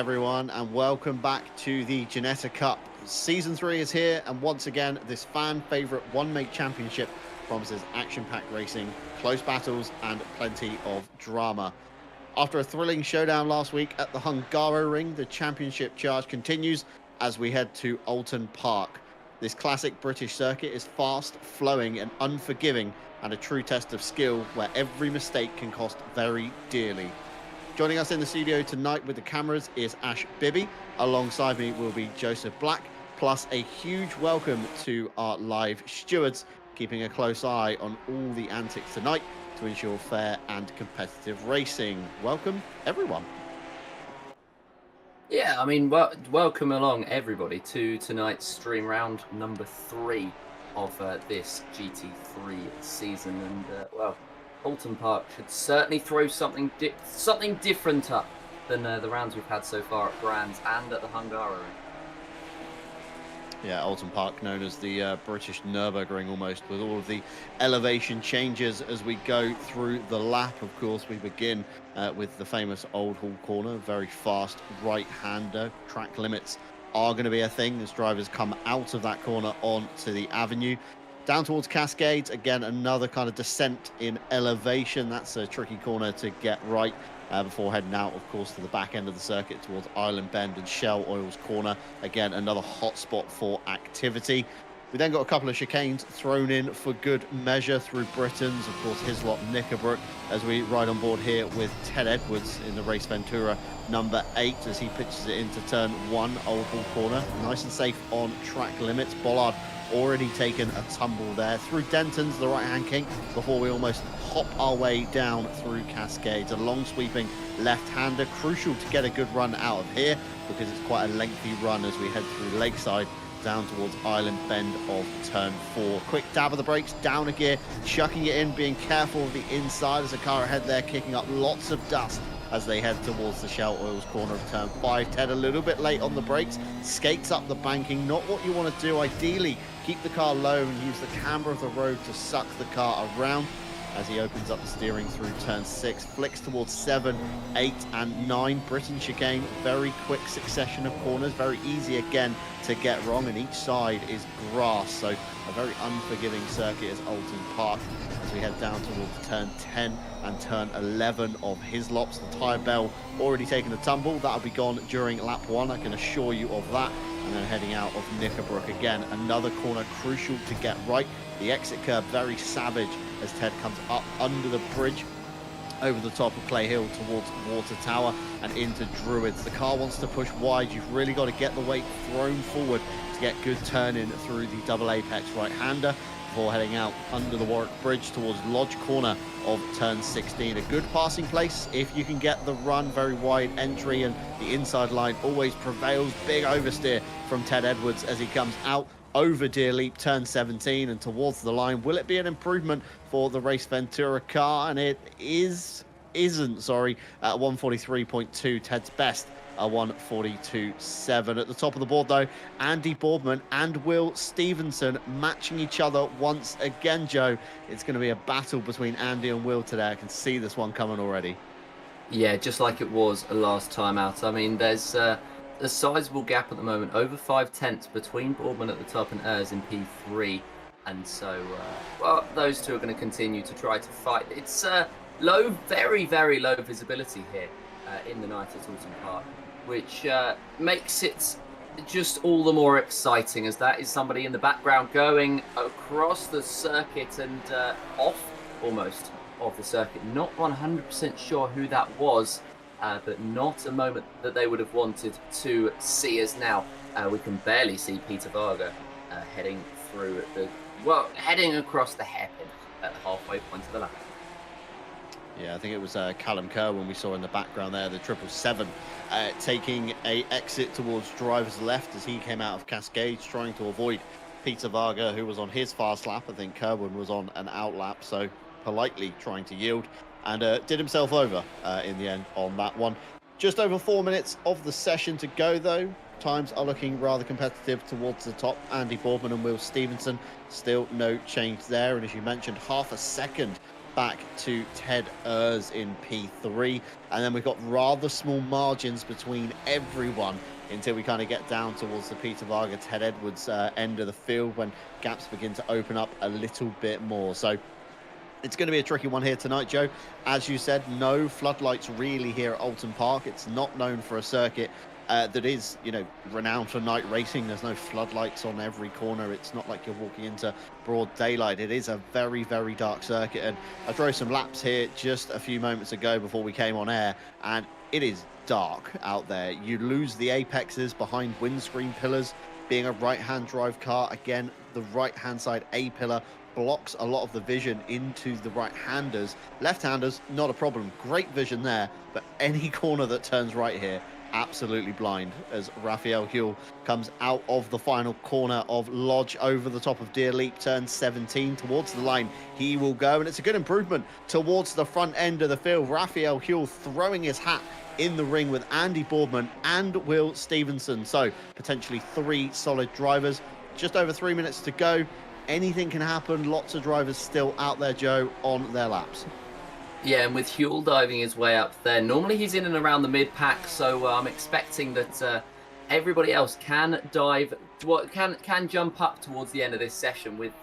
everyone, and welcome back to the Ginetta Cup. Season 3 is here, and once again, this fan favourite one-make championship promises action-packed racing, close battles, and plenty of drama. After a thrilling showdown last week at the Hungaroring, the championship charge continues as we head to Oulton Park. This classic British circuit is fast, flowing, and unforgiving, and a true test of skill where every mistake can cost very dearly. Joining us in the studio tonight with the cameras is Ash Bibby. Alongside me will be Joseph Black, plus a huge welcome to our live stewards, keeping a close eye on all the antics tonight to ensure fair and competitive racing. Welcome, everyone. Yeah, welcome along, everybody, to tonight's stream round number 3 of this GT3 season. And, Oulton Park should certainly throw something different up than the rounds we've had so far at Brands and at the Hungaroring. Yeah, Oulton Park, known as the British Nürburgring almost, with all of the elevation changes as we go through the lap. Of course, we begin with the famous Old Hall corner, very fast right-hander. Track limits are going to be a thing as drivers come out of that corner onto the avenue. Down towards Cascades, again, another kind of descent in elevation. That's a tricky corner to get right before heading out, of course, to the back end of the circuit towards Island Bend and Shell Oil's corner. Again, another hot spot for activity. We then got a couple of chicanes thrown in for good measure through Britain's, of course, Hislop, Knickerbrook, as we ride on board here with Ted Edwards in the Race Ventura number 8 as he pitches it into turn 1, Old Hall corner. Nice and safe on track limits. Bollard already taken a tumble there through Denton's, the right-hand kink, before we almost hop our way down through Cascades. A long sweeping left-hander, crucial to get a good run out of here because it's quite a lengthy run as we head through Lakeside down towards Island Bend of turn 4. Quick dab of the brakes, down a gear, chucking it in, being careful of the inside as a car ahead there, kicking up lots of dust as they head towards the Shell Oil's corner of turn 5. Ted a little bit late on the brakes, skates up the banking, not what you want to do. Ideally, keep the car low and use the camber of the road to suck the car around as he opens up the steering through turn 6, flicks towards 7, 8 and 9. Britain chicane, very quick succession of corners, very easy again to get wrong, and each side is grass, so a very unforgiving circuit as Oulton Park as we head down towards turn 10 and turn 11 of Hislops. The tyre bell already taken a tumble, that'll be gone during lap 1, I can assure you of that. And then heading out of Knickerbrook again, another corner crucial to get right. The exit curve very savage as Ted comes up under the bridge over the top of Clay Hill towards Water Tower and into Druids. The car wants to push wide. You've really got to get the weight thrown forward to get good turn in through the double apex right-hander before heading out under the Warwick Bridge towards Lodge corner of turn 16. A good passing place if you can get the run, very wide entry, and the inside line always prevails. Big oversteer from Ted Edwards as he comes out over Deer Leap, turn 17 and towards the line. Will it be an improvement for the Race Ventura car? And it isn't, sorry, at 143.2, Ted's best. A 142.7. At the top of the board, though, Andy Boardman and Will Stevenson matching each other once again, Joe. It's going to be a battle between Andy and Will today. I can see this one coming already. Yeah, just like it was last time out. I mean, there's a sizable gap at the moment, over 5/10 between Boardman at the top and Ers in P3. And so, those two are going to continue to try to fight. It's low, very, very low visibility here in the night at Oulton Park, which makes it just all the more exciting as that is somebody in the background going across the circuit and off almost of the circuit. Not 100% sure who that was, but not a moment that they would have wanted to see us now. We can barely see Peter Varga heading across the hairpin at the halfway point of the lap. Yeah, I think it was Callum Kerwin we saw in the background there, the 777, taking a exit towards driver's left as he came out of Cascades, trying to avoid Peter Varga, who was on his fast lap. I think Kerwin was on an out lap, so politely trying to yield, and did himself over in the end on that one. Just over 4 minutes of the session to go, though. Times are looking rather competitive towards the top. Andy Boardman and Will Stevenson, still no change there. And as you mentioned, half a second back to Ted Ers in P3. And then we've got rather small margins between everyone until we kind of get down towards the Peter Varga, Ted Edwards end of the field, when gaps begin to open up a little bit more. So it's going to be a tricky one here tonight, Joe. As you said, no floodlights really here at Oulton Park. It's not known for a circuit that is, renowned for night racing. There's no floodlights on every corner. It's not like you're walking into broad daylight. It is a very, very dark circuit. And I drove some laps here just a few moments ago before we came on air, and it is dark out there. You lose the apexes behind windscreen pillars. Being a right-hand drive car, again, the right-hand side A pillar blocks a lot of the vision into the right-handers. Left-handers, not a problem. Great vision there, but any corner that turns right here, absolutely blind, as Raphael Huell comes out of the final corner of Lodge over the top of Deer Leap, turn 17 towards the line. He will go, and it's a good improvement towards the front end of the field. Raphael Huell throwing his hat in the ring with Andy Boardman and Will Stevenson. So potentially 3 solid drivers. Just over 3 minutes to go. Anything can happen. Lots of drivers still out there, Joe, on their laps. Yeah, and with Huell diving his way up there, normally he's in and around the mid-pack, so I'm expecting that everybody else can dive, can jump up towards the end of this session with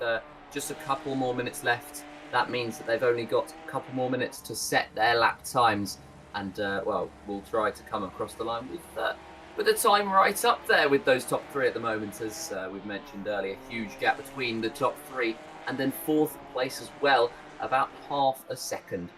just a couple more minutes left. That means that they've only got a couple more minutes to set their lap times, and we'll try to come across the line with the time right up there with those top 3 at the moment, as we've mentioned earlier. Huge gap between the top 3 and then 4th place as well, about half a second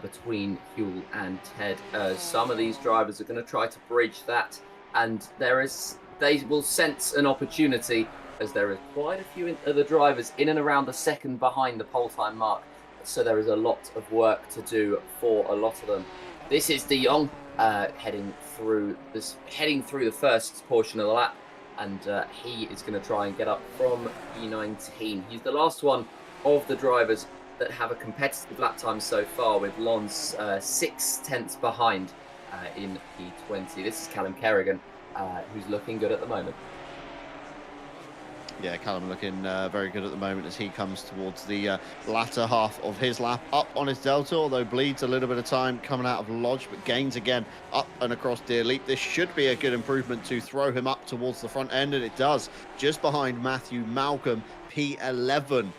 between Huell and Ted. Some of these drivers are going to try to bridge that, and they will sense an opportunity, as there are quite a few other drivers in and around the second behind the pole time mark. So there is a lot of work to do for a lot of them. This is De Jong heading through the first portion of the lap, and he is going to try and get up from P19. He's the last one of the drivers that have a competitive lap time so far, with Lons 6/10 behind in P20. This is Callum Kerrigan, who's looking good at the moment. Yeah, Callum looking very good at the moment as he comes towards the latter half of his lap, up on his delta, although bleeds a little bit of time coming out of Lodge, but gains again up and across Deer Leap. This should be a good improvement to throw him up towards the front end, and it does, just behind Matthew Malcolm, P11.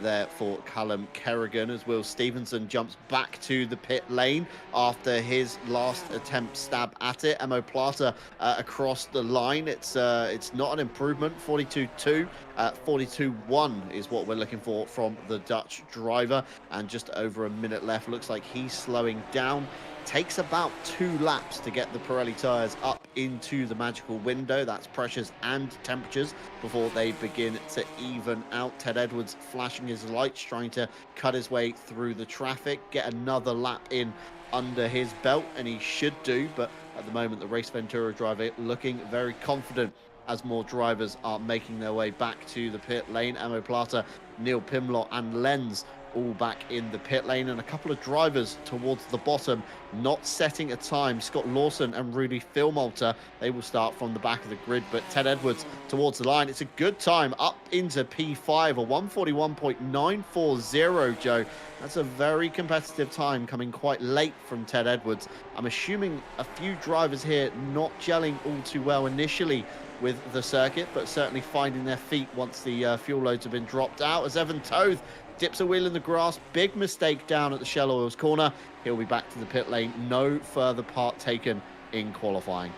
There for Callum Kerrigan, as Will Stevenson jumps back to the pit lane after his last attempt stab at it. Emo Plata across the line. It's not an improvement. 42.2, 42.1 is what we're looking for from the Dutch driver, and just over a minute left. Looks like he's slowing down. Takes about 2 laps to get the Pirelli tyres up into the magical window. That's pressures and temperatures before they begin to even out. Ted Edwards flashing his lights, trying to cut his way through the traffic, get another lap in under his belt, and he should do. But at the moment, the Race Ventura driver looking very confident as more drivers are making their way back to the pit lane. Amo Plata, Neil Pimlott and Lenz all back in the pit lane, and a couple of drivers towards the bottom not setting a time. Scott Lawson and Rudy Filmalter, they will start from the back of the grid, but Ted Edwards towards the line. It's a good time up into P5, a 1:41.940, Joe. That's a very competitive time, coming quite late from Ted Edwards. I'm assuming a few drivers here not gelling all too well initially with the circuit, but certainly finding their feet once the fuel loads have been dropped out, as Evan Toth dips a wheel in the grass. Big mistake down at the Shell Oils corner. He'll be back to the pit lane. No further part taken in qualifying.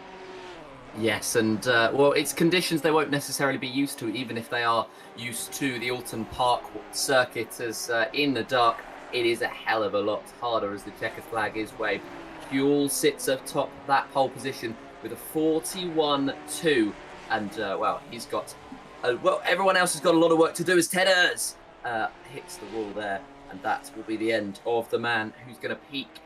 Yes, and well, it's conditions they won't necessarily be used to, even if they are used to the Oulton Park circuit, as in the dark it is a hell of a lot harder as the checkered flag is waved. Huell sits atop that pole position with a 41.2, and well, he's got well, everyone else has got a lot of work to do as Ted Ers hits the wall there, and that will be the end of the man who's going to peak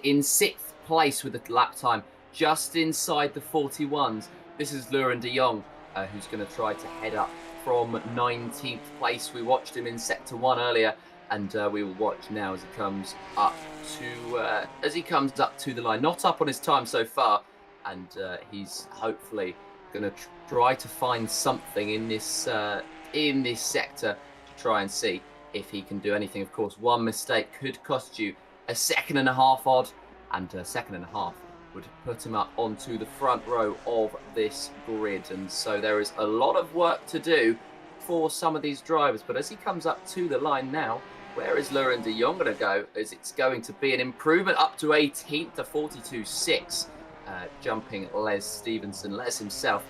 in 6th place with a lap time just inside the 41s. This is Laurent de Jong, who's going to try to head up from 19th place. We watched him in Sector 1 earlier, and we will watch now as he comes up to the line. Not up on his time so far, and he's hopefully going to try to find something in this sector to try and see if he can do anything. Of course, one mistake could cost you a 2.5 odd, and a 2.5 would put him up onto the front row of this grid. And so there is a lot of work to do for some of these drivers. But as he comes up to the line now, where is Laurent de Jong going to go? As it's going to be an improvement up to 18th to 42.6, jumping Les Stevenson, Les himself,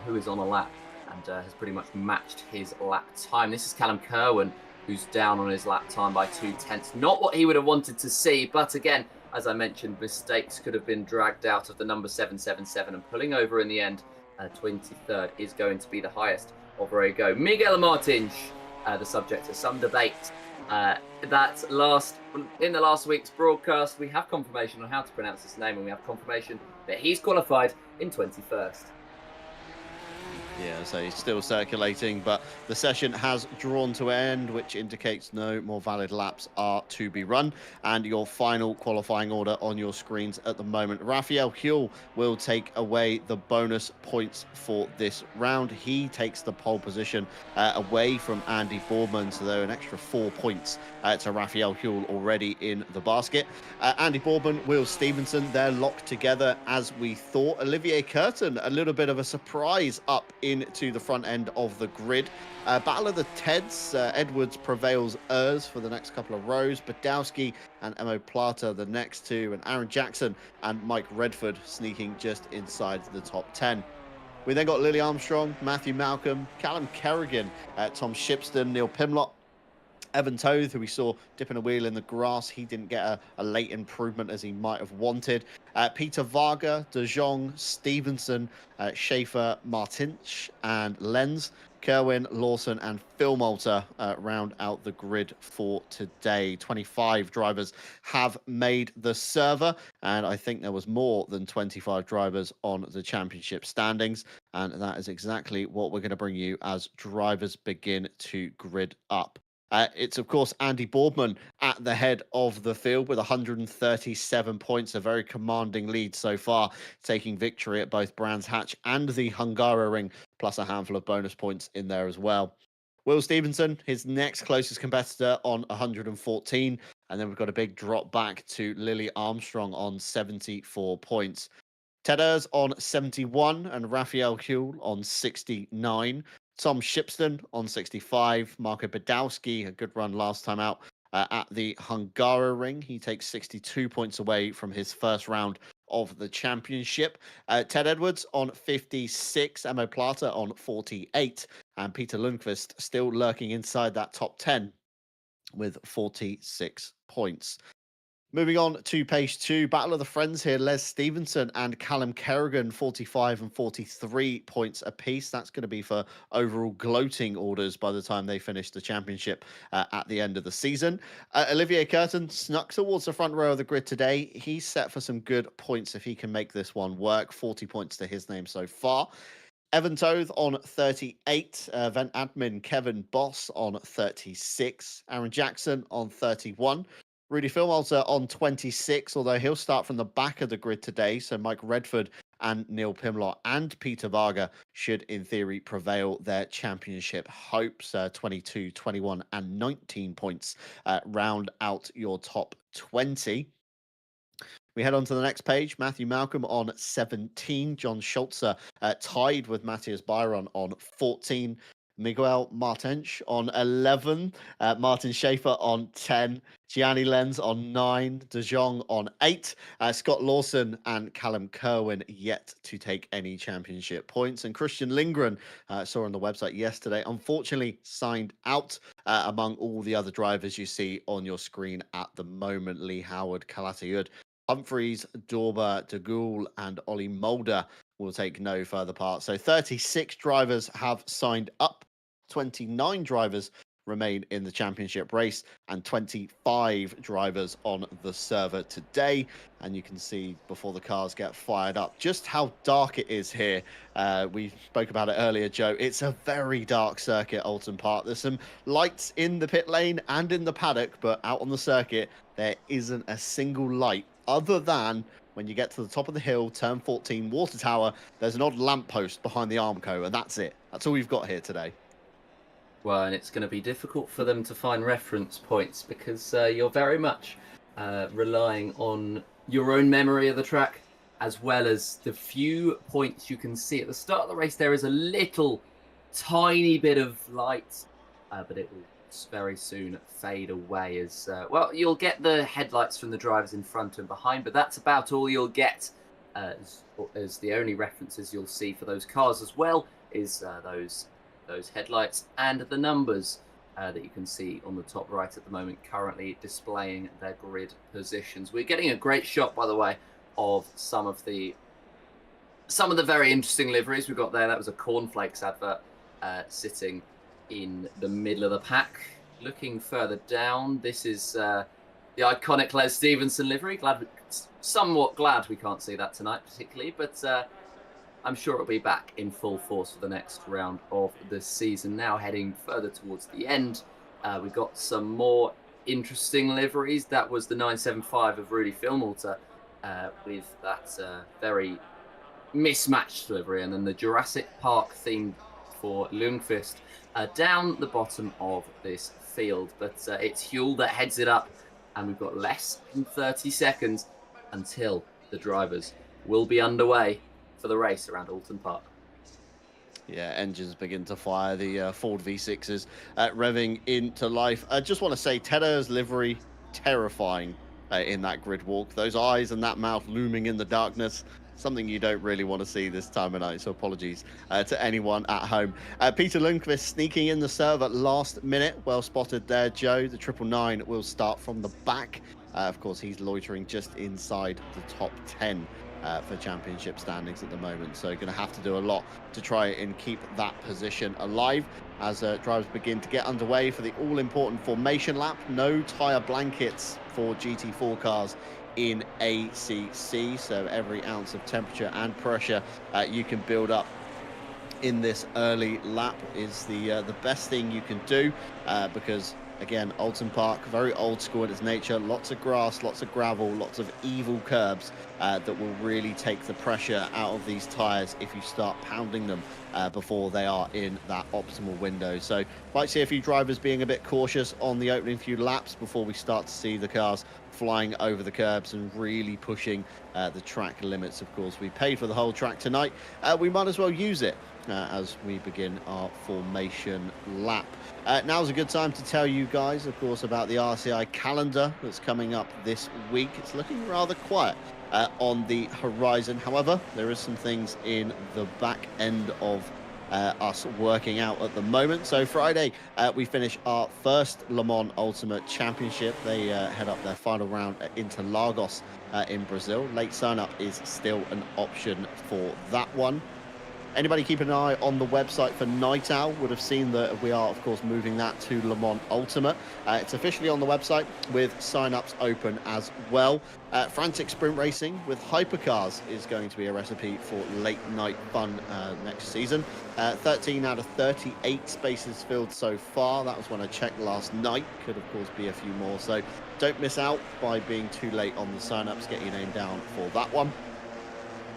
who is on a lap and has pretty much matched his lap time. This is Callum Kerwin, who's down on his lap time by 0.2. Not what he would have wanted to see, but again, as I mentioned, mistakes could have been dragged out of the number 777, and pulling over in the end, 23rd is going to be the highest. Over a go. Miguel Martins, the subject of some debate. In the last week's broadcast, we have confirmation on how to pronounce his name, and we have confirmation that he's qualified in 21st. Yeah, so he's still circulating, but the session has drawn to an end, which indicates no more valid laps are to be run. And your final qualifying order on your screens at the moment. Raphael Huell will take away the bonus points for this round. He takes the pole position away from Andy Boardman, so there are an extra 4 points to Raphael Huell already in the basket. Andy Boardman, Will Stevenson, they're locked together as we thought. Olivier Curtin, a little bit of a surprise up into the front end of the grid. Battle of the Teds, Edwards prevails Urs for the next couple of rows. Badowski and Emo Plata the next two, and Aaron Jackson and Mike Redford sneaking just inside the top 10. We then got Lily Armstrong, Matthew Malcolm, Callum Kerrigan, Tom Shipston, Neil Pimlott, Evan Toth, who we saw dipping a wheel in the grass. He didn't get a late improvement as he might have wanted. Peter Varga, De Jong, Stevenson, Schaefer, Martins, and Lenz. Kerwin, Lawson, and Phil Moulter round out the grid for today. 25 drivers have made the server, and I think there was more than 25 drivers on the championship standings, and that is exactly what we're going to bring you as drivers begin to grid up. It's, of course, Andy Boardman at the head of the field with 137 points, a very commanding lead so far, taking victory at both Brands Hatch and the Hungaroring, plus a handful of bonus points in there as well. Will Stevenson, his next closest competitor, on 114, and then we've got a big drop back to Lily Armstrong on 74 points. Ted Urs on 71 and Raphael Huell on 69. Tom Shipston on 65. Marco Badowski, a good run last time out at the Hungaroring. He takes 62 points away from his first round of the championship. Ted Edwards on 56. Emo Plata on 48. And Peter Lundqvist still lurking inside that top 10 with 46 points. Moving on to page 2, Battle of the Friends here. Les Stevenson and Callum Kerrigan, 45 and 43 points apiece. That's going to be for overall gloating orders by the time they finish the championship at the end of the season. Olivier Curtin snuck towards the front row of the grid today. He's set for some good points if he can make this one work. 40 points to his name so far. Evan Toth on 38, event admin Kevin Boss on 36, Aaron Jackson on 31, Rudy Philmolter on 26, although he'll start from the back of the grid today, so Mike Redford and Neil Pimlott and Peter Varga should, in theory, prevail their championship hopes. 22, 21 and 19 points round out your top 20. We head on to the next page. Matthew Malcolm on 17. John Schultzer tied with Matthias Byron on 14. Miguel Martins on 11. Martin Schaefer on 10. Gianni Lenz on 9. De Jong on 8. Scott Lawson and Callum Kerwin yet to take any championship points. And Christian Lindgren, saw on the website yesterday, unfortunately signed out among all the other drivers you see on your screen at the moment. Lee Howard, Calatayud, Humphreys, Dorber, De Gaulle, and Ollie Mulder will take no further part. So 36 drivers have signed up. 29 drivers remain in the championship race and 25 drivers on the server today. And you can see before the cars get fired up just how dark it is here. We spoke about it earlier, Joe. It's a very dark circuit, Oulton Park. There's some lights in the pit lane and in the paddock, but out on the circuit, there isn't a single light other than when you get to the top of the hill, turn 14, water tower, there's an odd lamppost behind the Armco, and that's it. That's all we've got here today. Well, and it's going to be difficult for them to find reference points because you're very much relying on your own memory of the track, as well as the few points you can see at the start of the race. There is a little tiny bit of light, but it will very soon fade away as well. You'll get the headlights from the drivers in front and behind, but that's about all you'll get. As the only references you'll see for those cars as well is those headlights and the numbers that you can see on the top right at the moment, currently displaying their grid positions. We're getting a great shot, by the way, of some of the very interesting liveries we've got there. That was a Cornflakes advert sitting in the middle of the pack. Looking further down, this is the iconic Les Stevenson livery. Somewhat glad we can't see that tonight particularly, but I'm sure it'll be back in full force for the next round of the season. Now heading further towards the end, we've got some more interesting liveries. That was the 975 of Rudy Filmalter with that very mismatched livery, and then the Jurassic Park theme for Lundqvist down the bottom of this field. But it's Huel that heads it up, and we've got less than 30 seconds until the drivers will be underway for the race around Oulton Park. Yeah, engines begin to fire. The Ford V6s revving into life. I just want to say, Tedder's livery, terrifying in that grid walk. Those eyes and that mouth looming in the darkness. Something you don't really want to see this time of night, so apologies to anyone at home. Peter Lundqvist sneaking in the serve at last minute. Well spotted there, Joe. The 999 will start from the back. Of course, he's loitering just inside the top 10 for championship standings at the moment. So going to have to do a lot to try and keep that position alive as drivers begin to get underway for the all-important formation lap. No tyre blankets for GT4 cars in ACC, so every ounce of temperature and pressure you can build up in this early lap is the best thing you can do because again, Oulton Park, very old school in its nature, lots of grass, lots of gravel, lots of evil curbs that will really take the pressure out of these tyres if you start pounding them before they are in that optimal window. So might see a few drivers being a bit cautious on the opening few laps before we start to see the cars flying over the curbs and really pushing the track limits. Of course, we paid for the whole track tonight. We might as well use it as we begin our formation lap. Now's a good time to tell you guys, of course, about the RCI calendar that's coming up this week. It's looking rather quiet on the horizon. However, there is some things in the back end of us working out at the moment. So Friday, we finish our first Le Mans Ultimate Championship. They head up their final round at Interlagos in Brazil. Late sign-up is still an option for that one. Anybody keeping an eye on the website for Night Owl would have seen that we are, of course, moving that to Le Mans Ultimate. It's officially on the website with sign-ups open as well. Frantic Sprint Racing with hypercars is going to be a recipe for late-night fun next season. 13 out of 38 spaces filled so far. That was when I checked last night. Could, of course, be a few more. So don't miss out by being too late on the sign-ups. Get your name down for that one.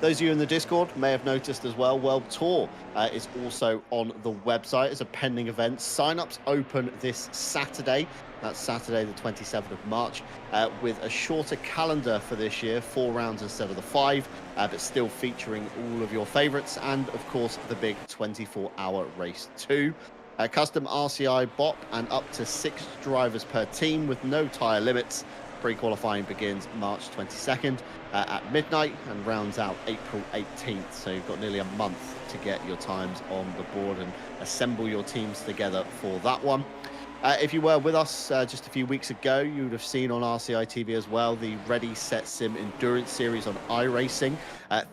Those of you in the Discord may have noticed as well, World Tour is also on the website as a pending event. Sign-ups open this Saturday. That's Saturday, the 27th of March, with a shorter calendar for this year, 4 rounds instead of the 5, but still featuring all of your favourites and, of course, the big 24-hour race too. Custom RCI BOP and up to 6 drivers per team with no tyre limits. Pre-qualifying begins March 22nd at midnight and rounds out April 18th. So you've got nearly a month to get your times on the board and assemble your teams together for that one. If you were with us just a few weeks ago, you would have seen on RCI TV as well the Ready Set Sim Endurance Series on iRacing.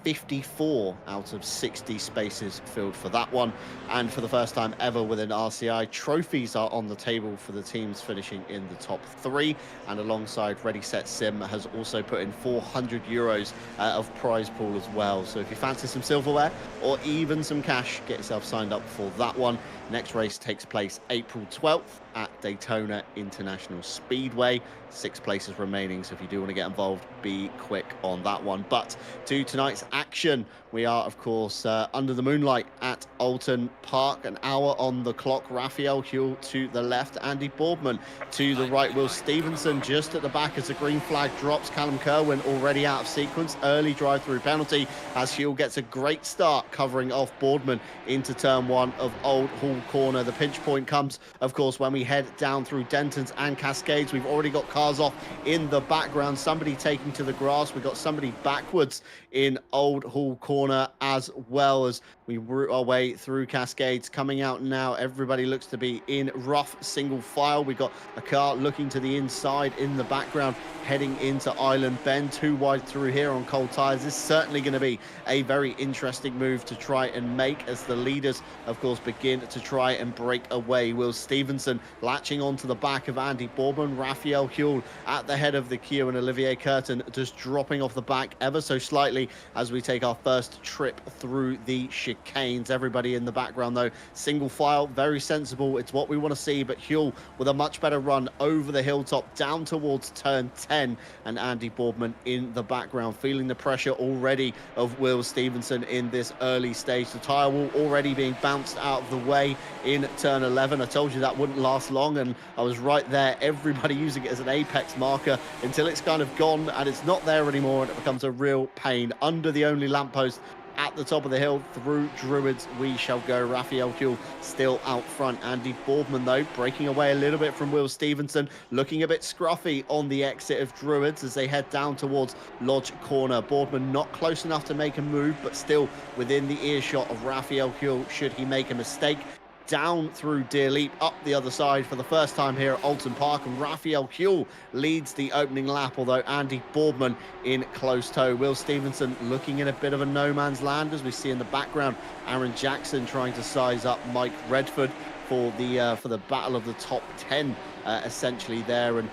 54 out of 60 spaces filled for that one. And for the first time ever within RCI, trophies are on the table for the teams finishing in the top 3. And alongside Ready Set Sim has also put in €400 of prize pool as well. So if you fancy some silverware or even some cash, get yourself signed up for that one. Next race takes place April 12th at Daytona International Speedway. 6 places remaining, so if you do want to get involved, be quick on that one. But to tonight's night's action. We are, of course, under the moonlight at Oulton Park. An hour on the clock. Raphael Huell to the left. Andy Boardman to the right. Will Stevenson just at the back as the green flag drops. Callum Kerwin already out of sequence. Early drive-through penalty as Huell gets a great start covering off Boardman into turn one of Old Hall Corner. The pinch point comes, of course, when we head down through Dentons and Cascades. We've already got cars off in the background. Somebody taking to the grass. We've got somebody backwards in Old Hall Corner as well as we route our way through Cascades. Coming out now, everybody looks to be in rough single file. We've got a car looking to the inside in the background, heading into Island Bend. Too wide through here on cold tyres. This is certainly going to be a very interesting move to try and make as the leaders, of course, begin to try and break away. Will Stevenson latching onto the back of Andy Boardman. Raphael Huell at the head of the queue, and Olivier Curtin just dropping off the back ever so slightly as we take our first trip through the chicanes. Everybody in the background, though, single file, very sensible. It's what we want to see, but Huell with a much better run over the hilltop down towards turn 10, and Andy Boardman in the background, feeling the pressure already of Will Stevenson in this early stage. The tyre wall already being bounced out of the way in turn 11. I told you that wouldn't last long, and I was right there. Everybody using it as an apex marker until it's kind of gone and it's not there anymore, and it becomes a real pain. Under the only lamppost at the top of the hill, through Druids we shall go. Raphael Huell still out front. Andy Boardman, though, breaking away a little bit from Will Stevenson, looking a bit scruffy on the exit of Druids as they head down towards Lodge Corner. Boardman not close enough to make a move, but still within the earshot of Raphael Huell should he make a mistake. Down through Deer Leap, up the other side for the first time here at Oulton Park, and Raphael Huell leads the opening lap, although Andy Boardman in close tow. Will Stevenson looking in a bit of a no man's land as we see in the background Aaron Jackson trying to size up Mike Redford for the battle of the top 10 essentially there. And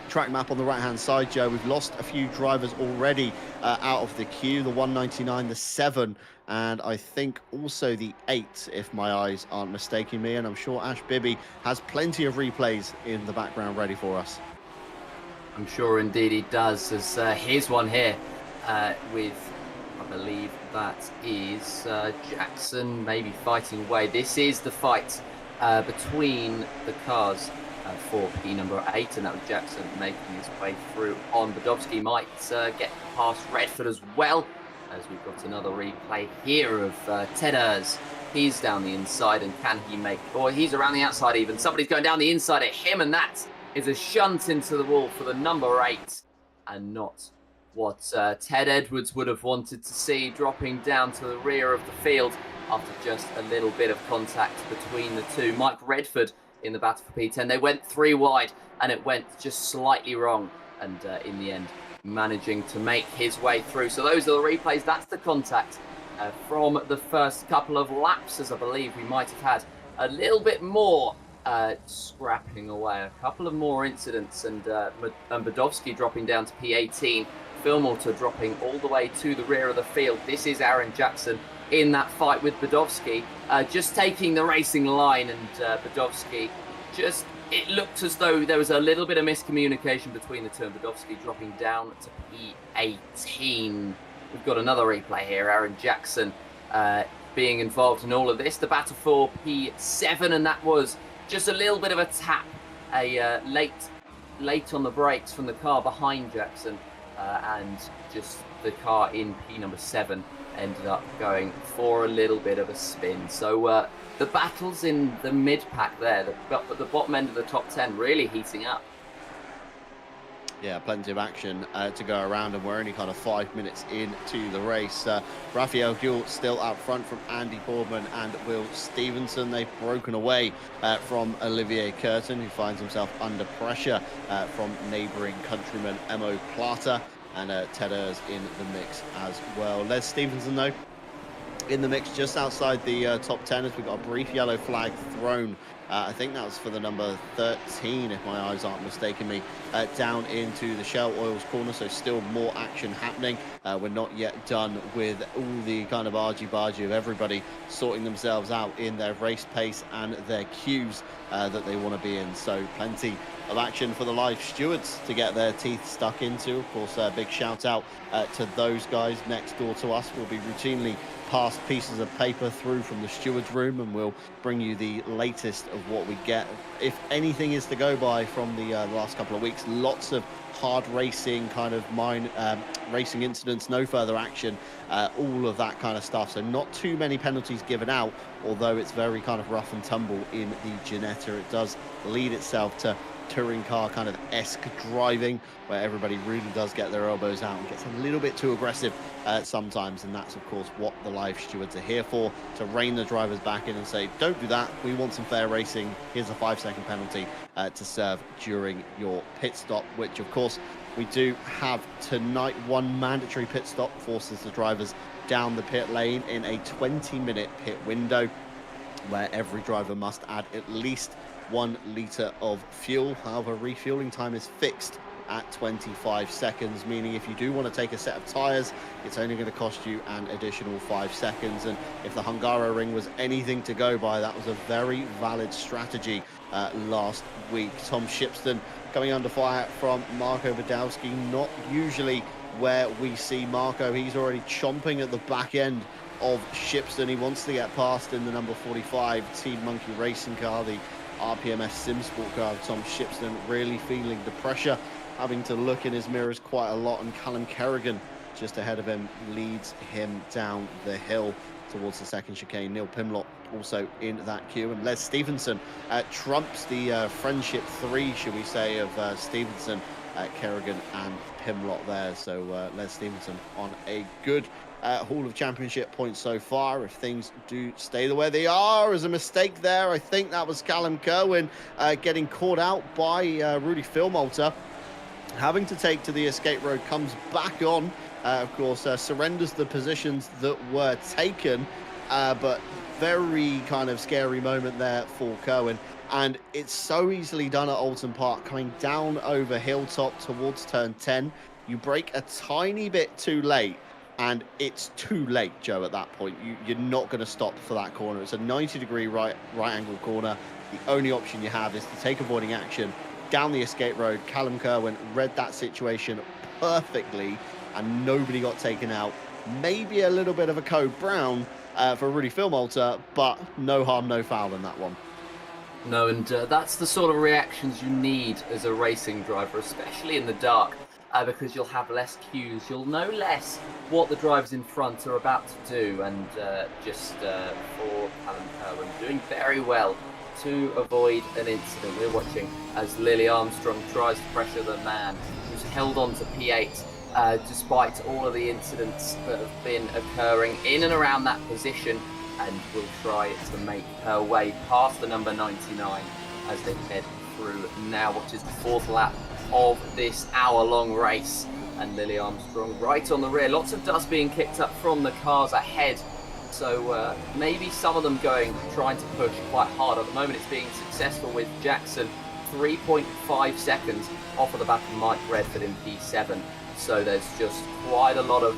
track map on the right hand side, Joe, we've lost a few drivers already out of the queue. The 199, the 7, and I think also the 8, if my eyes aren't mistaking me. And I'm sure Ash Bibby has plenty of replays in the background ready for us. I'm sure indeed he does. There's here's one here with, I believe that is Jackson maybe fighting away. This is the fight between the cars for P number 8, and that was Jackson making his way through on. Badowski might get past Redford as well, as we've got another replay here of Ted Ers. He's down the inside, and can he make, or he's around the outside even. Somebody's going down the inside at him, and that is a shunt into the wall for the number 8, and not what Ted Edwards would have wanted to see, dropping down to the rear of the field after just a little bit of contact between the two. Mike Redford in the battle for P10. They went 3 wide, and it went just slightly wrong, and in the end managing to make his way through. So those are the replays. That's the contact from the first couple of laps, as I believe we might have had a little bit more scrapping away, a couple of more incidents, and Badowski dropping down to P18, Fillmorter dropping all the way to the rear of the field. This is Aaron Jackson in that fight with Badowski, just taking the racing line, and Badowski just, it looked as though there was a little bit of miscommunication between the two, and Badowski dropping down to P18. We've got another replay here, Aaron Jackson being involved in all of this. The battle for P7, and that was just a little bit of a tap, a late on the brakes from the car behind Jackson, and just the car in P number 7 ended up going for a little bit of a spin. So the battles in the mid-pack there, the bottom end of the top 10 really heating up. Yeah, plenty of action to go around, and we're only kind of 5 minutes into the race. Raphael Huell still out front from Andy Boardman and Will Stevenson. They've broken away from Olivier Curtin, who finds himself under pressure from neighbouring countryman Emo Plata, and Ted Ers in the mix as well. Les Stevenson, though, in the mix just outside the top 10, as we've got a brief yellow flag thrown I think that was for the number 13, if my eyes aren't mistaking me, down into the Shell Oils corner. So still more action happening. We're not yet done with all the kind of argy-bargy of everybody sorting themselves out in their race pace and their queues that they want to be in. So plenty of action for the live stewards to get their teeth stuck into. Of course, a big shout out to those guys next door to us. We'll be routinely passed pieces of paper through from the stewards room, and we'll bring you the latest of what we get. If anything is to go by from the last couple of weeks, lots of hard racing, kind of racing incidents, no further action, all of that kind of stuff. So not too many penalties given out, although it's very kind of rough and tumble in the Ginetta. It does lead itself to touring car kind of esque driving, where everybody really does get their elbows out and gets a little bit too aggressive sometimes. And that's of course what the live stewards are here for, to rein the drivers back in and say, don't do that, we want some fair racing. Here's a 5-second penalty to serve during your pit stop, which of course we do have tonight. One mandatory pit stop forces the drivers down the pit lane in a 20-minute pit window, where every driver must add at least 1 litre of fuel. However, refueling time is fixed at 25 seconds, meaning if you do want to take a set of tyres, it's only going to cost you an additional 5 seconds. And if the Hungaroring was anything to go by, that was a very valid strategy last week. Tom Shipston coming under fire from Marco Badowski, not usually where we see Marco. He's already chomping at the back end of Shipston. He wants to get past in the number 45 Team Monkey racing car, the RPMS Sim Sport car of Tom Shipston, really feeling the pressure, having to look in his mirrors quite a lot, and Callum Kerrigan just ahead of him leads him down the hill towards the second chicane. Neil Pimlott also in that queue, and Les Stevenson trumps the friendship three, should we say, of Stevenson, Kerrigan and Pimlott there. So Les Stevenson on a good haul of championship points so far. If things do stay the way they are, as a mistake there, I think that was Callum Kerwin getting caught out by Rudy Philmolter, having to take to the escape road, comes back on, of course, surrenders the positions that were taken, but very kind of scary moment there for Kerwin. And it's so easily done at Oulton Park, coming down over Hilltop towards turn 10. You brake a tiny bit too late, and it's too late, Joe, at that point. You're not going to stop for that corner. It's a 90-degree right angle corner. The only option you have is to take avoiding action down the escape road. Callum Kerwin read that situation perfectly, and nobody got taken out. Maybe a little bit of a code brown for Rudy Philmolter, but no harm, no foul in that one. No, and that's the sort of reactions you need as a racing driver, especially in the dark, because you'll have less cues. You'll know less what the drivers in front are about to do, and for Callum Kerwin, doing very well to avoid an incident. We're watching as Lily Armstrong tries to pressure the man who's held on to P8 despite all of the incidents that have been occurring in and around that position, and will try to make her way past the number 99 as they head through now what is the 4th lap of this hour-long race. And Lily Armstrong right on the rear. Lots of dust being kicked up from the cars ahead, so maybe some of them trying to push quite hard. At the moment it's being successful with Jackson 3.5 seconds off of the back of Mike Redford in P7. So there's just quite a lot of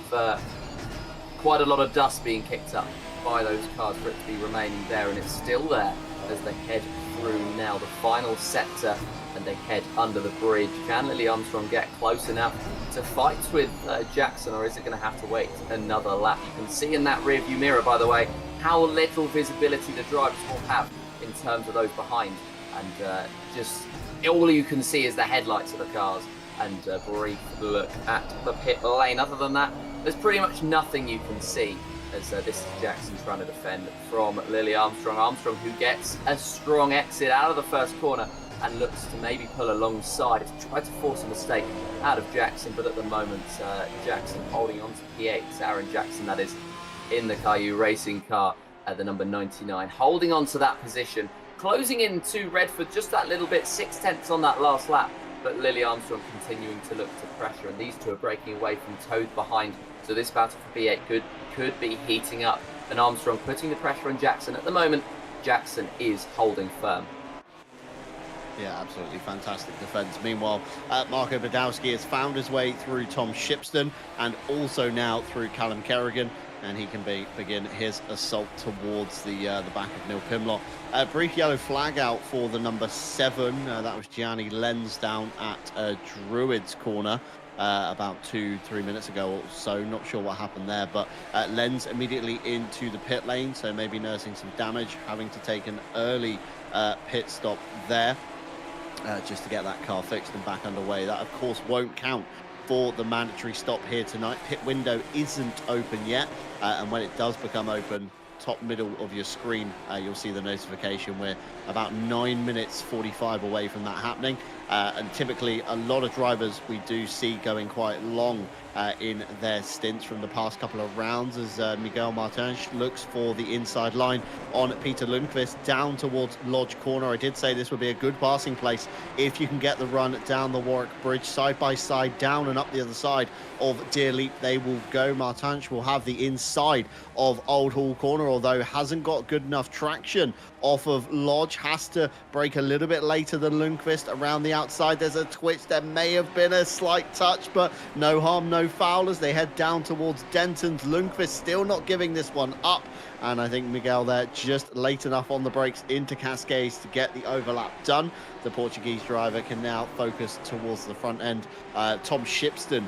dust being kicked up by those cars for it to be remaining there, and it's still there as they head through now the final sector and they head under the bridge. Can Lily Armstrong get close enough to fight with Jackson, or is it going to have to wait another lap? You can see in that rear view mirror, by the way, how little visibility the drivers will have in terms of those behind, and just all you can see is the headlights of the cars and a brief look at the pit lane. Other than that, there's pretty much nothing you can see, as this is Jackson trying to defend from Lily Armstrong. Armstrong, who gets a strong exit out of the first corner and looks to maybe pull alongside to try to force a mistake out of Jackson, but at the moment Jackson holding on to P8, Aaron Jackson that is, in the Caillou racing car at the number 99, holding on to that position, closing in to Redford just that little bit, 6/10 on that last lap. But Lily Armstrong continuing to look to pressure, and these two are breaking away from towed behind. So this battle for P8 could be heating up, and Armstrong putting the pressure on Jackson. At the moment, Jackson is holding firm Yeah, absolutely fantastic defence. Meanwhile, Marco Badowski has found his way through Tom Shipston and also now through Callum Kerrigan, and he can begin his assault towards the back of Neil Pimlott. Brief yellow flag out for the number 7. That was Gianni Lenz down at Druids corner. About 2-3 minutes ago or so. Not sure what happened there, but Lenz immediately into the pit lane, so maybe nursing some damage, having to take an early pit stop there. Just to get that car fixed and back underway. That, of course, won't count for the mandatory stop here tonight. Pit window isn't open yet, and when it does become open, top middle of your screen, you'll see the notification. We're about 9 minutes 45 away from that happening, and typically a lot of drivers we do see going quite long in their stints from the past couple of rounds, as Miguel Martins looks for the inside line on Peter Lundqvist down towards Lodge Corner. I did say this would be a good passing place if you can get the run down the Warwick Bridge, side by side, down and up the other side of Deer Leap. They will go. Martins will have the inside of Old Hall Corner, although hasn't got good enough traction off of Lodge. Has to brake a little bit later than Lundqvist around the outside. There's a twitch. There may have been a slight touch, but no harm, no foul as they head down towards Denton's. Lundqvist still not giving this one up, and I think Miguel there just late enough on the brakes into Cascades to get the overlap done. The Portuguese driver can now focus towards the front end. Tom Shipston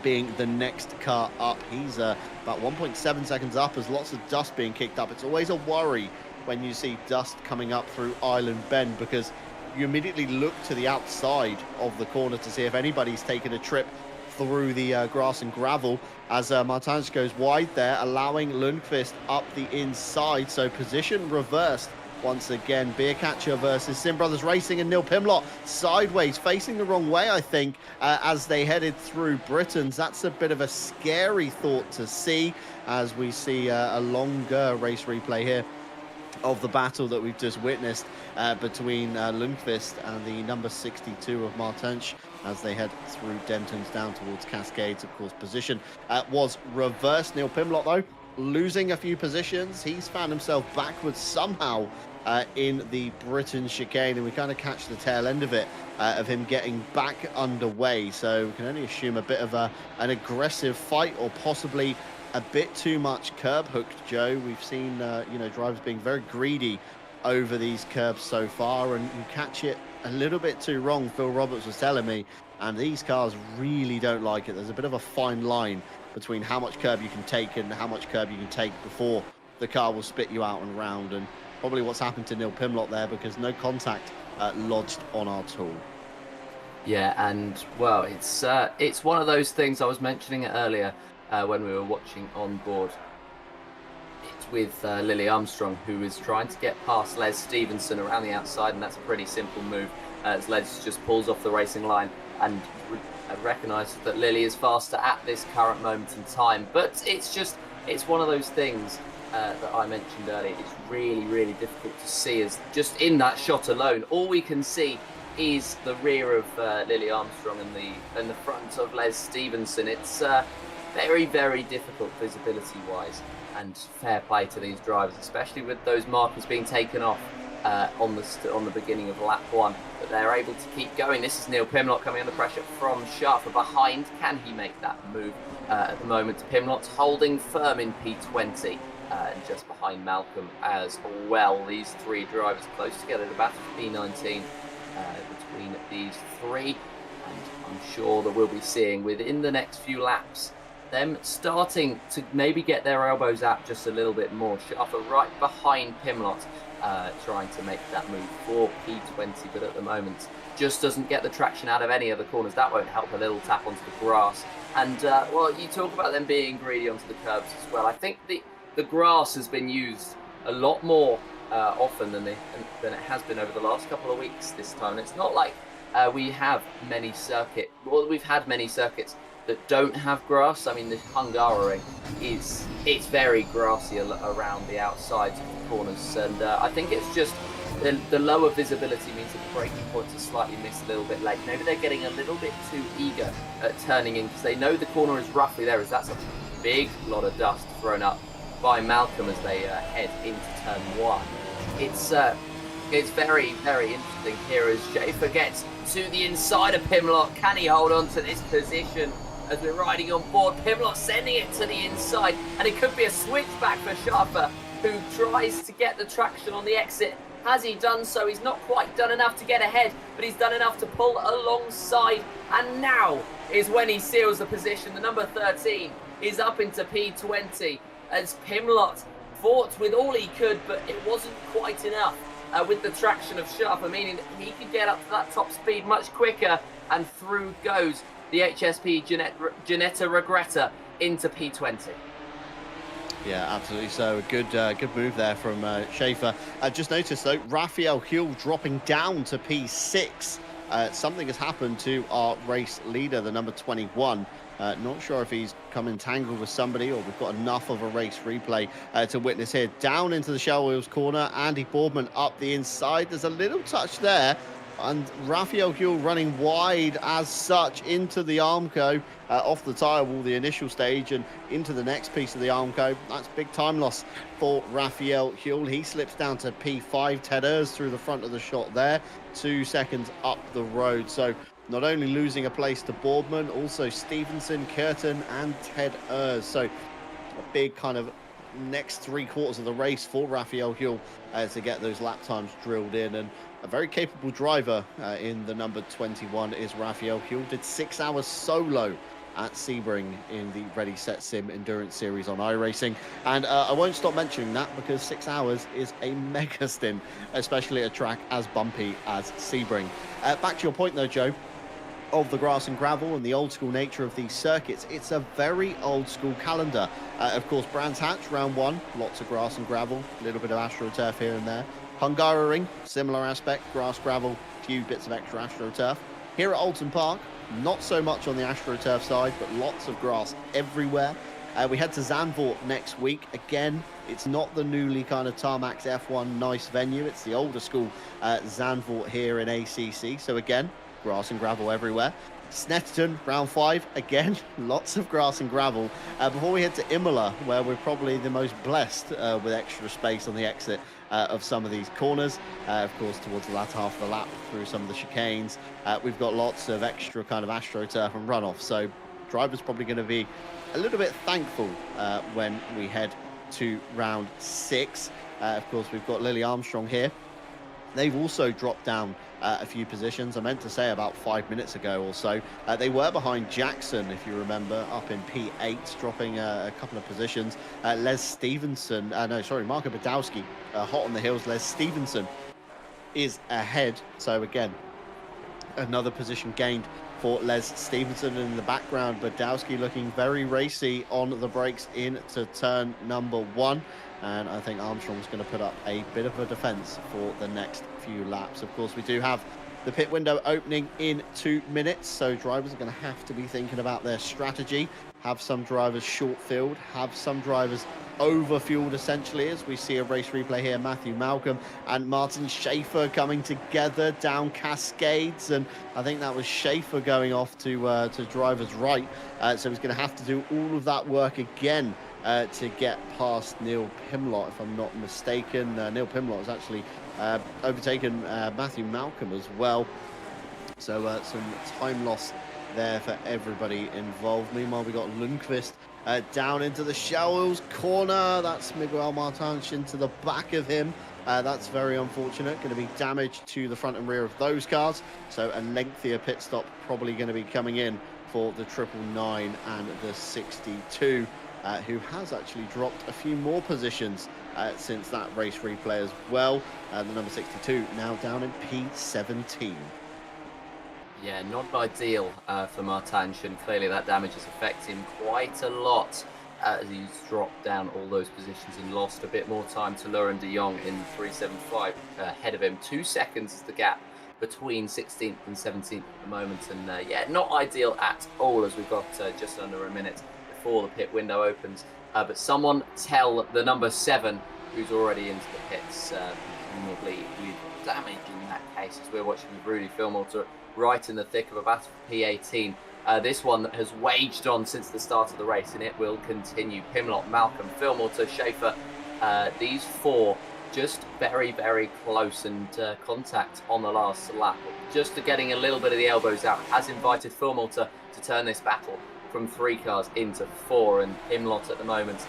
being the next car up. He's about 1.7 seconds up as lots of dust being kicked up. It's always a worry when you see dust coming up through Island Bend, because you immediately look to the outside of the corner to see if anybody's taken a trip through the grass and gravel, as Martins goes wide there, allowing Lundqvist up the inside. So position reversed once again. Beercatcher versus Sim Brothers Racing, and Neil Pimlott sideways, facing the wrong way, I think, as they headed through Britons. That's a bit of a scary thought to see, as we see a longer race replay here of the battle that we've just witnessed between Lundqvist and the number 62 of Martins as they head through Denton's down towards Cascades. Of course, position was reversed. Neil Pimlott, though, losing a few positions. He's found himself backwards somehow in the Britain chicane, and we kind of catch the tail end of it, of him getting back underway. So we can only assume a bit of an aggressive fight, or possibly a bit too much curb hooked, Joe. We've seen drivers being very greedy over these curbs so far, and you catch it a little bit too wrong, Phil Roberts was telling me, and these cars really don't like it. There's a bit of a fine line between how much curb you can take and how much curb you can take before the car will spit you out and round, and probably what's happened to Neil Pimlott there, because no contact lodged on our tool. Yeah, and well, it's one of those things. I was mentioning it earlier when we were watching on board. It's with Lily Armstrong, who is trying to get past Les Stevenson around the outside, and that's a pretty simple move, as Les just pulls off the racing line and recognises that Lily is faster at this current moment in time. But it's one of those things that I mentioned earlier. It's really, really difficult to see, as just in that shot alone, all we can see is the rear of Lily Armstrong and the front of Les Stevenson. It's very, very difficult visibility-wise, and fair play to these drivers, especially with those markers being taken off on the beginning of lap 1, that they're able to keep going. This is Neil Pimlott coming under pressure from Sharper behind. Can he make that move? At the moment, Pimlott's holding firm in P20, and just behind Malcolm as well. These three drivers close together, the battle for P19 between these three, and I'm sure that we'll be seeing within the next few laps them starting to maybe get their elbows out just a little bit more. Sharper right behind Pimlott, trying to make that move for P20, but at the moment just doesn't get the traction out of any of the corners. That won't help. A little tap onto the grass, and well, you talk about them being greedy onto the curbs as well. I think the grass has been used a lot more often than it has been over the last couple of weeks this time. And it's not like we've had many circuits that don't have grass. I mean, the Hungaroring it's very grassy around the outsides of the corners, and I think it's just the lower visibility means that the braking points are slightly missed a little bit late. Maybe they're getting a little bit too eager at turning in, because they know the corner is roughly there, as that's a big lot of dust thrown up by Malcolm as they head into turn 1. It's It's very, very interesting here as Schaefer gets to the inside of Pimlott. Can he hold on to this position as we're riding on board? Pimlott sending it to the inside, and it could be a switchback for Schaefer, who tries to get the traction on the exit. Has he done so? He's not quite done enough to get ahead, but he's done enough to pull alongside. And now is when he seals the position. The number 13 is up into P20 as Pimlott fought with all he could, but it wasn't quite enough with the traction of Schaefer, meaning that he could get up to that top speed much quicker. And through goes the HSP Ginetta Regretta into P20. Yeah, absolutely. So good move there from Schaefer. I just noticed though, Raphael Huell dropping down to P6. Something has happened to our race leader, the number 21. Not sure if he's come entangled with somebody or we've got enough of a race replay to witness here. Down into the Shell Wheels corner, Andy Boardman up the inside. There's a little touch there. And Raphael Huell running wide as such into the Armco, off the tyre wall, the initial stage, and into the next piece of the Armco. That's big time loss for Raphael Huell. He slips down to P5. Ted Ers through the front of the shot there, 2 seconds up the road. So not only losing a place to Boardman, also Stevenson, Curtin, and Ted Ers. So a big kind of next 3/4 of the race for Raphael Huell to get those lap times drilled in. And a very capable driver in the number 21 is Raphael Huell. Did 6 hours solo at Sebring in the Ready Set Sim Endurance Series on iRacing. And I won't stop mentioning that because 6 hours is a mega stint, especially at a track as bumpy as Sebring. Back to your point though, Joe, of the grass and gravel and the old school nature of these circuits. It's a very old school calendar. Of course, Brands Hatch, round 1, lots of grass and gravel, a little bit of AstroTurf here and there. Hungaroring, similar aspect, grass, gravel, few bits of extra AstroTurf. Here at Oulton Park, not so much on the AstroTurf side, but lots of grass everywhere. We head to Zandvoort next week. Again, it's not the newly kind of Tarmac F1 nice venue. It's the older school Zandvoort here in ACC. So again, grass and gravel everywhere. Snetterton, round 5, again, lots of grass and gravel. Before we head to Imola, where we're probably the most blessed with extra space on the exit of some of these corners. Of course, towards the latter half of the lap through some of the chicanes. We've got lots of extra kind of AstroTurf and runoff. So drivers probably going to be a little bit thankful when we head to round 6. Of course, we've got Lily Armstrong here. They've also dropped down a few positions. I meant to say about 5 minutes ago or so. They were behind Jackson, if you remember, up in P8, dropping a couple of positions. Les Stevenson, Marko Badowski, hot on the heels. Les Stevenson is ahead. So again, another position gained for Les Stevenson. In the background, Badowski looking very racy on the brakes into turn number 1. And I think Armstrong's going to put up a bit of a defence for the next few laps. Of course, we do have the pit window opening in 2 minutes, so drivers are going to have to be thinking about their strategy. Have some drivers short-filled, have some drivers over-fueled, essentially, as we see a race replay here. Matthew Malcolm and Martin Schaefer coming together down Cascades, and I think that was Schaefer going off to driver's right, so he's going to have to do all of that work again to get past Neil Pimlott, if I'm not mistaken. Neil Pimlott has actually overtaken Matthew Malcolm as well. So some time loss there for everybody involved. Meanwhile, we got Lundqvist down into the Shell corner. That's Miguel Martins into the back of him. That's very unfortunate. Going to be damage to the front and rear of those cars. So a lengthier pit stop probably going to be coming in for the 999 and the 62. Who has actually dropped a few more positions since that race replay as well. The number 62 now down in P17. Yeah, not ideal for Martins, and clearly that damage has affected him quite a lot as he's dropped down all those positions and lost a bit more time to Laurent de Jong in 375 ahead of him. 2 seconds is the gap between 16th and 17th at the moment, and yeah, not ideal at all as we've got just under a minute before the pit window opens. But someone tell the number 7 who's already into the pits, presumably with damage in that case, as we're watching with Rudy Philmorter right in the thick of a battle for P18. This one that has waged on since the start of the race, and it will continue. Pimlott, Malcolm, Philmorter, Schaefer, these 4 just very, very close, and contact on the last lap, just getting a little bit of the elbows out, has invited Filmore to turn this battle from 3 cars into 4, and Imlot at the moment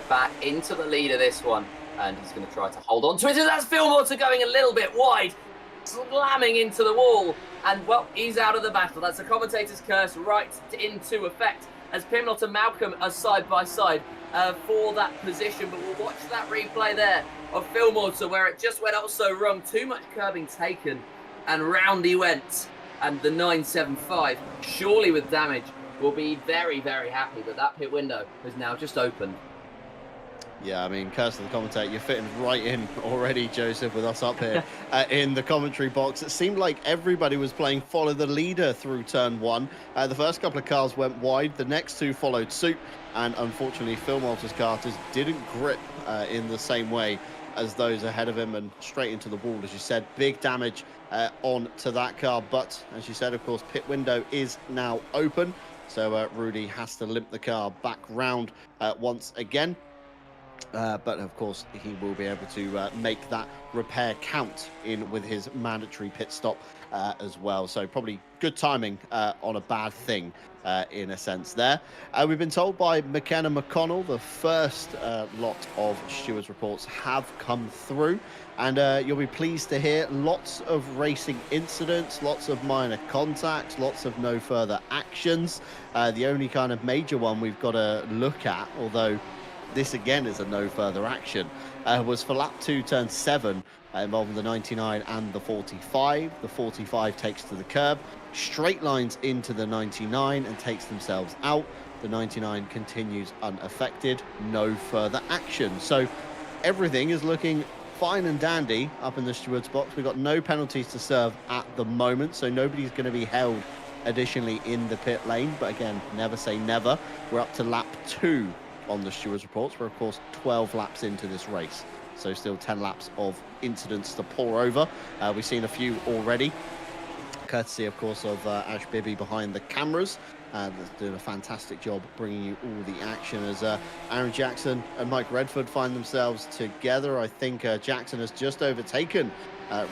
back into the lead of this one, and he's going to try to hold on to it, and that's Filmore going a little bit wide, slamming into the wall, and well, he's out of the battle. That's the commentator's curse right into effect, as Pimlott and Malcolm are side by side for that position. But we'll watch that replay there of Filmore, where it just went out so wrong. Too much curbing taken, and round he went. And the 975, surely with damage, will be very, very happy that that pit window has now just opened. Yeah, I mean, curse to the commentator, you're fitting right in already, Joseph, with us up here in the commentary box. It seemed like everybody was playing follow the leader through turn 1. The first couple of cars went wide, the next 2 followed suit, and unfortunately, Phil Malta's car just didn't grip in the same way as those ahead of him, and straight into the wall, as you said. Big damage on to that car, but as you said, of course, pit window is now open, so Rudy has to limp the car back round once again. But of course, he will be able to make that repair count in with his mandatory pit stop as well. So probably good timing on a bad thing in a sense there. We've been told by McKenna McConnell the first lot of stewards reports have come through, and you'll be pleased to hear lots of racing incidents, lots of minor contacts, lots of no further actions. The only kind of major one we've got to look at, although this again is a no further action, was for lap 2, turn 7, involving the 99 and the 45. The 45 takes to the curb, straight lines into the 99 and takes themselves out. The 99 continues unaffected, no further action. So everything is looking fine and dandy up in the stewards box. We've got no penalties to serve at the moment, so nobody's going to be held additionally in the pit lane. But again, never say never. We're up to lap 2 on the stewards reports. We're of course 12 laps into this race, so still 10 laps of incidents to pour over. We've seen a few already, courtesy of course of Ash Bibby behind the cameras, that's doing a fantastic job bringing you all the action, as Aaron Jackson and Mike Redford find themselves together. I think Jackson has just overtaken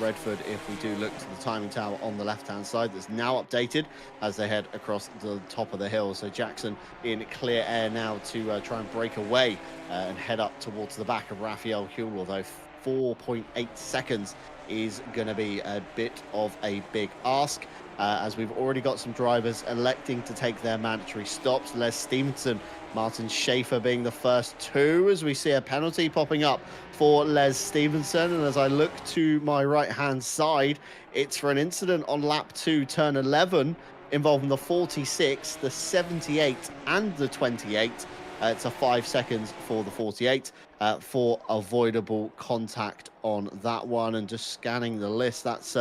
Redford if we do look to the timing tower on the left hand side, that's now updated as they head across the top of the hill. So Jackson in clear air now to try and break away and head up towards the back of Raphael Huell, although 4.8 seconds is going to be a bit of a big ask, as we've already got some drivers electing to take their mandatory stops. Les Stevenson, Martin Schaefer being the first 2, as we see a penalty popping up for Les Stevenson. And as I look to my right-hand side, it's for an incident on lap 2, turn 11, involving the 46, the 78 and the 28. It's a 5 seconds for the 48 for avoidable contact on that one. And just scanning the list, that's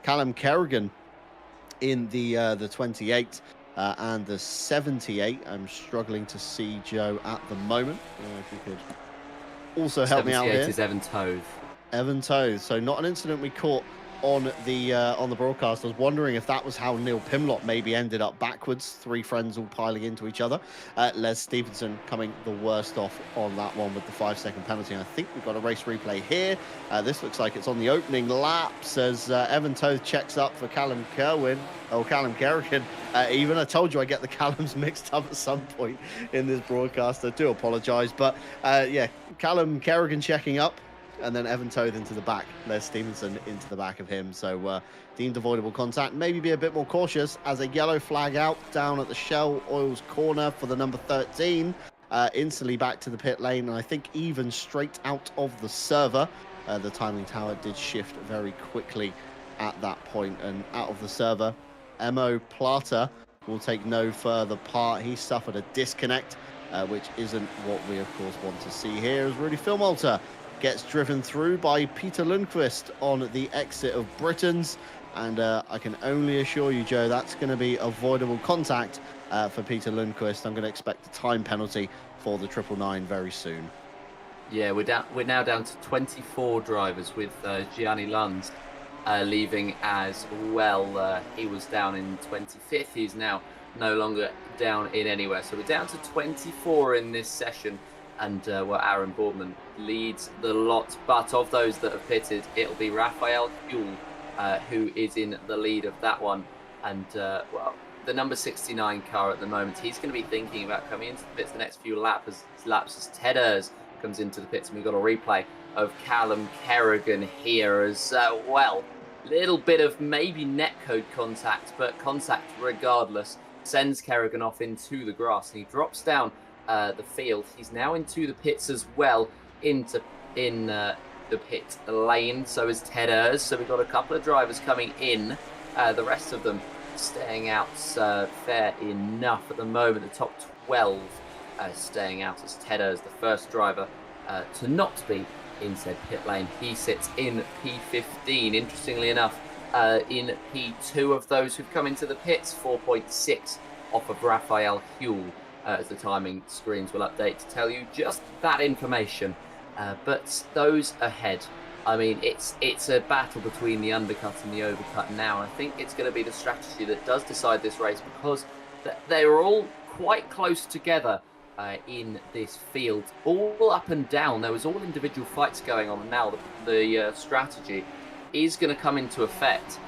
Callum Kerrigan in the 28 and the 78. I'm struggling to see Joe at the moment. If you could also help me out here. 78 is Evan Toth. Evan Toth. So not an incident we caught on the broadcast. I was wondering if that was how Neil Pimlott maybe ended up backwards, 3 friends all piling into each other. Les Stevenson coming the worst off on that one with the 5-second penalty. And I think we've got a race replay here. This looks like it's on the opening laps, as Evan Toth checks up for Callum Kerrigan. Even I told you I get the Callums mixed up at some point in this broadcast. I do apologise, but yeah, Callum Kerrigan checking up, and then Evan Toth into the back, Les Stevenson into the back of him. So deemed avoidable contact. Maybe be a bit more cautious, as a yellow flag out down at the Shell Oils corner for the number 13. Instantly back to the pit lane, and I think even straight out of the server. The timing tower did shift very quickly at that point, and out of the server, Emo Plata will take no further part. He suffered a disconnect, which isn't what we of course want to see here, as Rudy Filmalter gets driven through by Peter Lundqvist on the exit of Britons. And I can only assure you, Joe, that's going to be avoidable contact for Peter Lundqvist. I'm going to expect a time penalty for the 999 very soon. Yeah, we're now down to 24 drivers, with Gianni Lund leaving as well. He was down in 25th. He's now no longer down in anywhere. So we're down to 24 in this session. and Aaron Boardman leads the lot. But of those that have pitted, it'll be Raphael Huell who is in the lead of that one. And the number 69 car at the moment, he's going to be thinking about coming into the pits the next few laps as Ted Ayres comes into the pits, and we've got a replay of Callum Kerrigan here as well. Little bit of maybe netcode contact, but contact regardless sends Kerrigan off into the grass, and he drops down the field. He's now into the pits as well, in the pit lane. So is Ted Ayres. So we've got a couple of drivers coming in. The rest of them staying out fair enough at the moment. The top 12 staying out as Ted Ayres, the first driver to not be in said pit lane. He sits in P15. Interestingly enough, in P2 of those who've come into the pits, 4.6 off of Raphael Huell, as the timing screens will update to tell you just that information. But those ahead, I mean, it's a battle between the undercut and the overcut now. I think it's going to be the strategy that does decide this race, because they're all quite close together in this field, all up and down. There was all individual fights going on, and now the strategy is going to come into effect.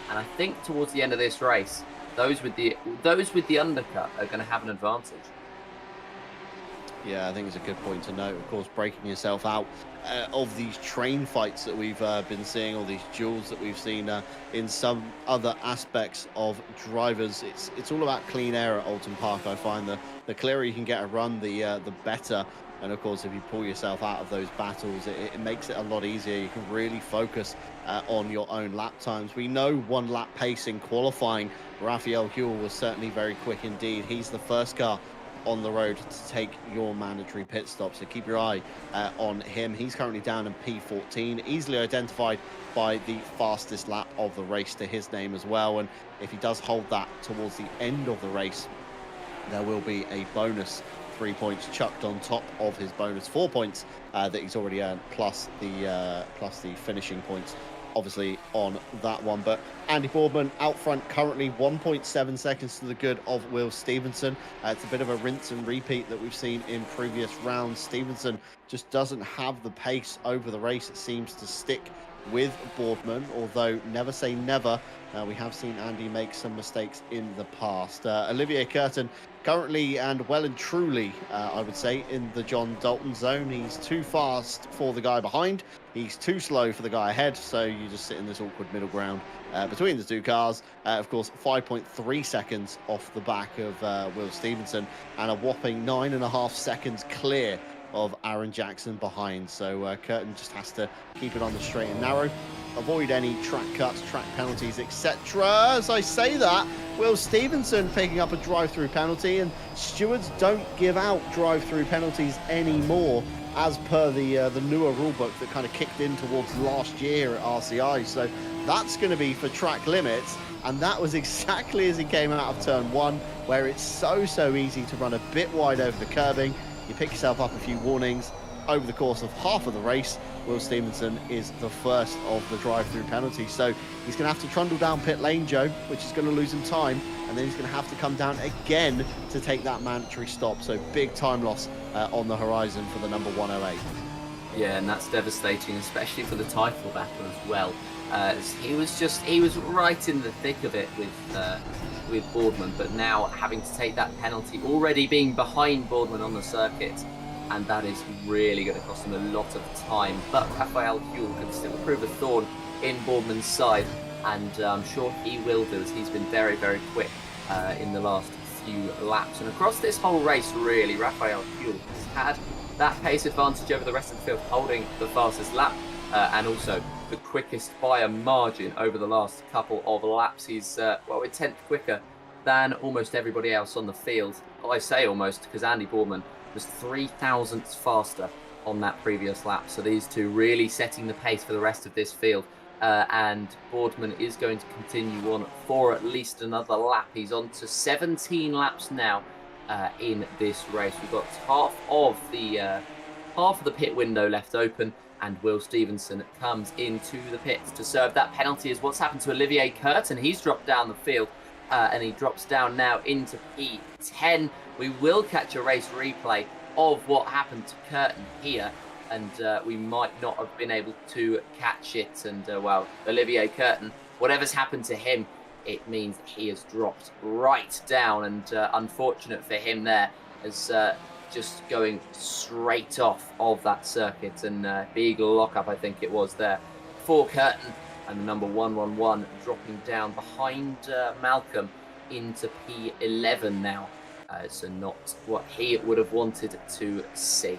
And I think towards the end of this race, those with the undercut are going to have an advantage. Yeah, I think it's a good point to note. Of course, breaking yourself out of these train fights that we've been seeing, or these duels that we've seen in some other aspects of drivers. It's all about clean air at Oulton Park. I find the clearer you can get a run, the better. And of course, if you pull yourself out of those battles, it makes it a lot easier. You can really focus on your own lap times. We know one lap pace in qualifying. Raphael Huell was certainly very quick indeed. He's the first car on the road to take your mandatory pit stop, so keep your eye on him. He's currently down in P14, easily identified by the fastest lap of the race to his name as well. And if he does hold that towards the end of the race, there will be a bonus 3 points chucked on top of his bonus 4 points that he's already earned, plus the finishing points obviously on that one. But Andy Boardman out front currently, 1.7 seconds to the good of Will Stevenson. It's a bit of a rinse and repeat that we've seen in previous rounds. Stevenson just doesn't have the pace over the race. It seems to stick with Boardman, although never say never. We have seen Andy make some mistakes in the past. Olivier Curtin currently and well and truly, I would say, in the John Dalton zone. He's too fast for the guy behind. He's too slow for the guy ahead. So you just sit in this awkward middle ground between the two cars. Of course, 5.3 seconds off the back of Will Stevenson, and a whopping 9.5 seconds clear of Aaron Jackson behind. So Curtin just has to keep it on the straight and narrow, avoid any track cuts, track penalties, etc. As I say that, Will Stevenson picking up a drive-through penalty, and stewards don't give out drive-through penalties anymore, as per the newer rulebook that kind of kicked in towards last year at RCI. So that's going to be for track limits, and that was exactly as he came out of turn one, where it's so easy to run a bit wide over the curbing. You pick yourself up a few warnings. Over the course of half of the race, Will Stevenson is the first of the drive-through penalties. So he's going to have to trundle down pit lane, Joe, which is going to lose him time. And then he's going to have to come down again to take that mandatory stop. So big time loss on the horizon for the number 108. Yeah, and that's devastating, especially for the title battle as well. He was right in the thick of it with Boardman, but now having to take that penalty, already being behind Boardman on the circuit, and that is really going to cost him a lot of time. But Raphael Huell can still prove a thorn in Boardman's side, and I'm sure he will do, as he's been very, very quick in the last few laps. And across this whole race, really, Raphael Huell has had that pace advantage over the rest of the field, holding the fastest lap and also the quickest by a margin over the last couple of laps. He's, a tenth quicker than almost everybody else on the field. I say almost, because Andy Boardman was 3 thousandths faster on that previous lap. So these two really setting the pace for the rest of this field. And Boardman is going to continue on for at least another lap. He's on to 17 laps now in this race. We've got half of the pit window left open, and Will Stevenson comes into the pits to serve that penalty. Is what's happened to Olivier Curtin. He's dropped down the field. And he drops down now into P10. We will catch a race replay of what happened to Curtin here, and we might not have been able to catch it. And well, Olivier Curtin, whatever's happened to him, it means he has dropped right down, and unfortunate for him there, as just going straight off of that circuit, and big lockup I think it was there for Curtin, and the number 111 dropping down behind Malcolm into P11 now. So not what he would have wanted to see.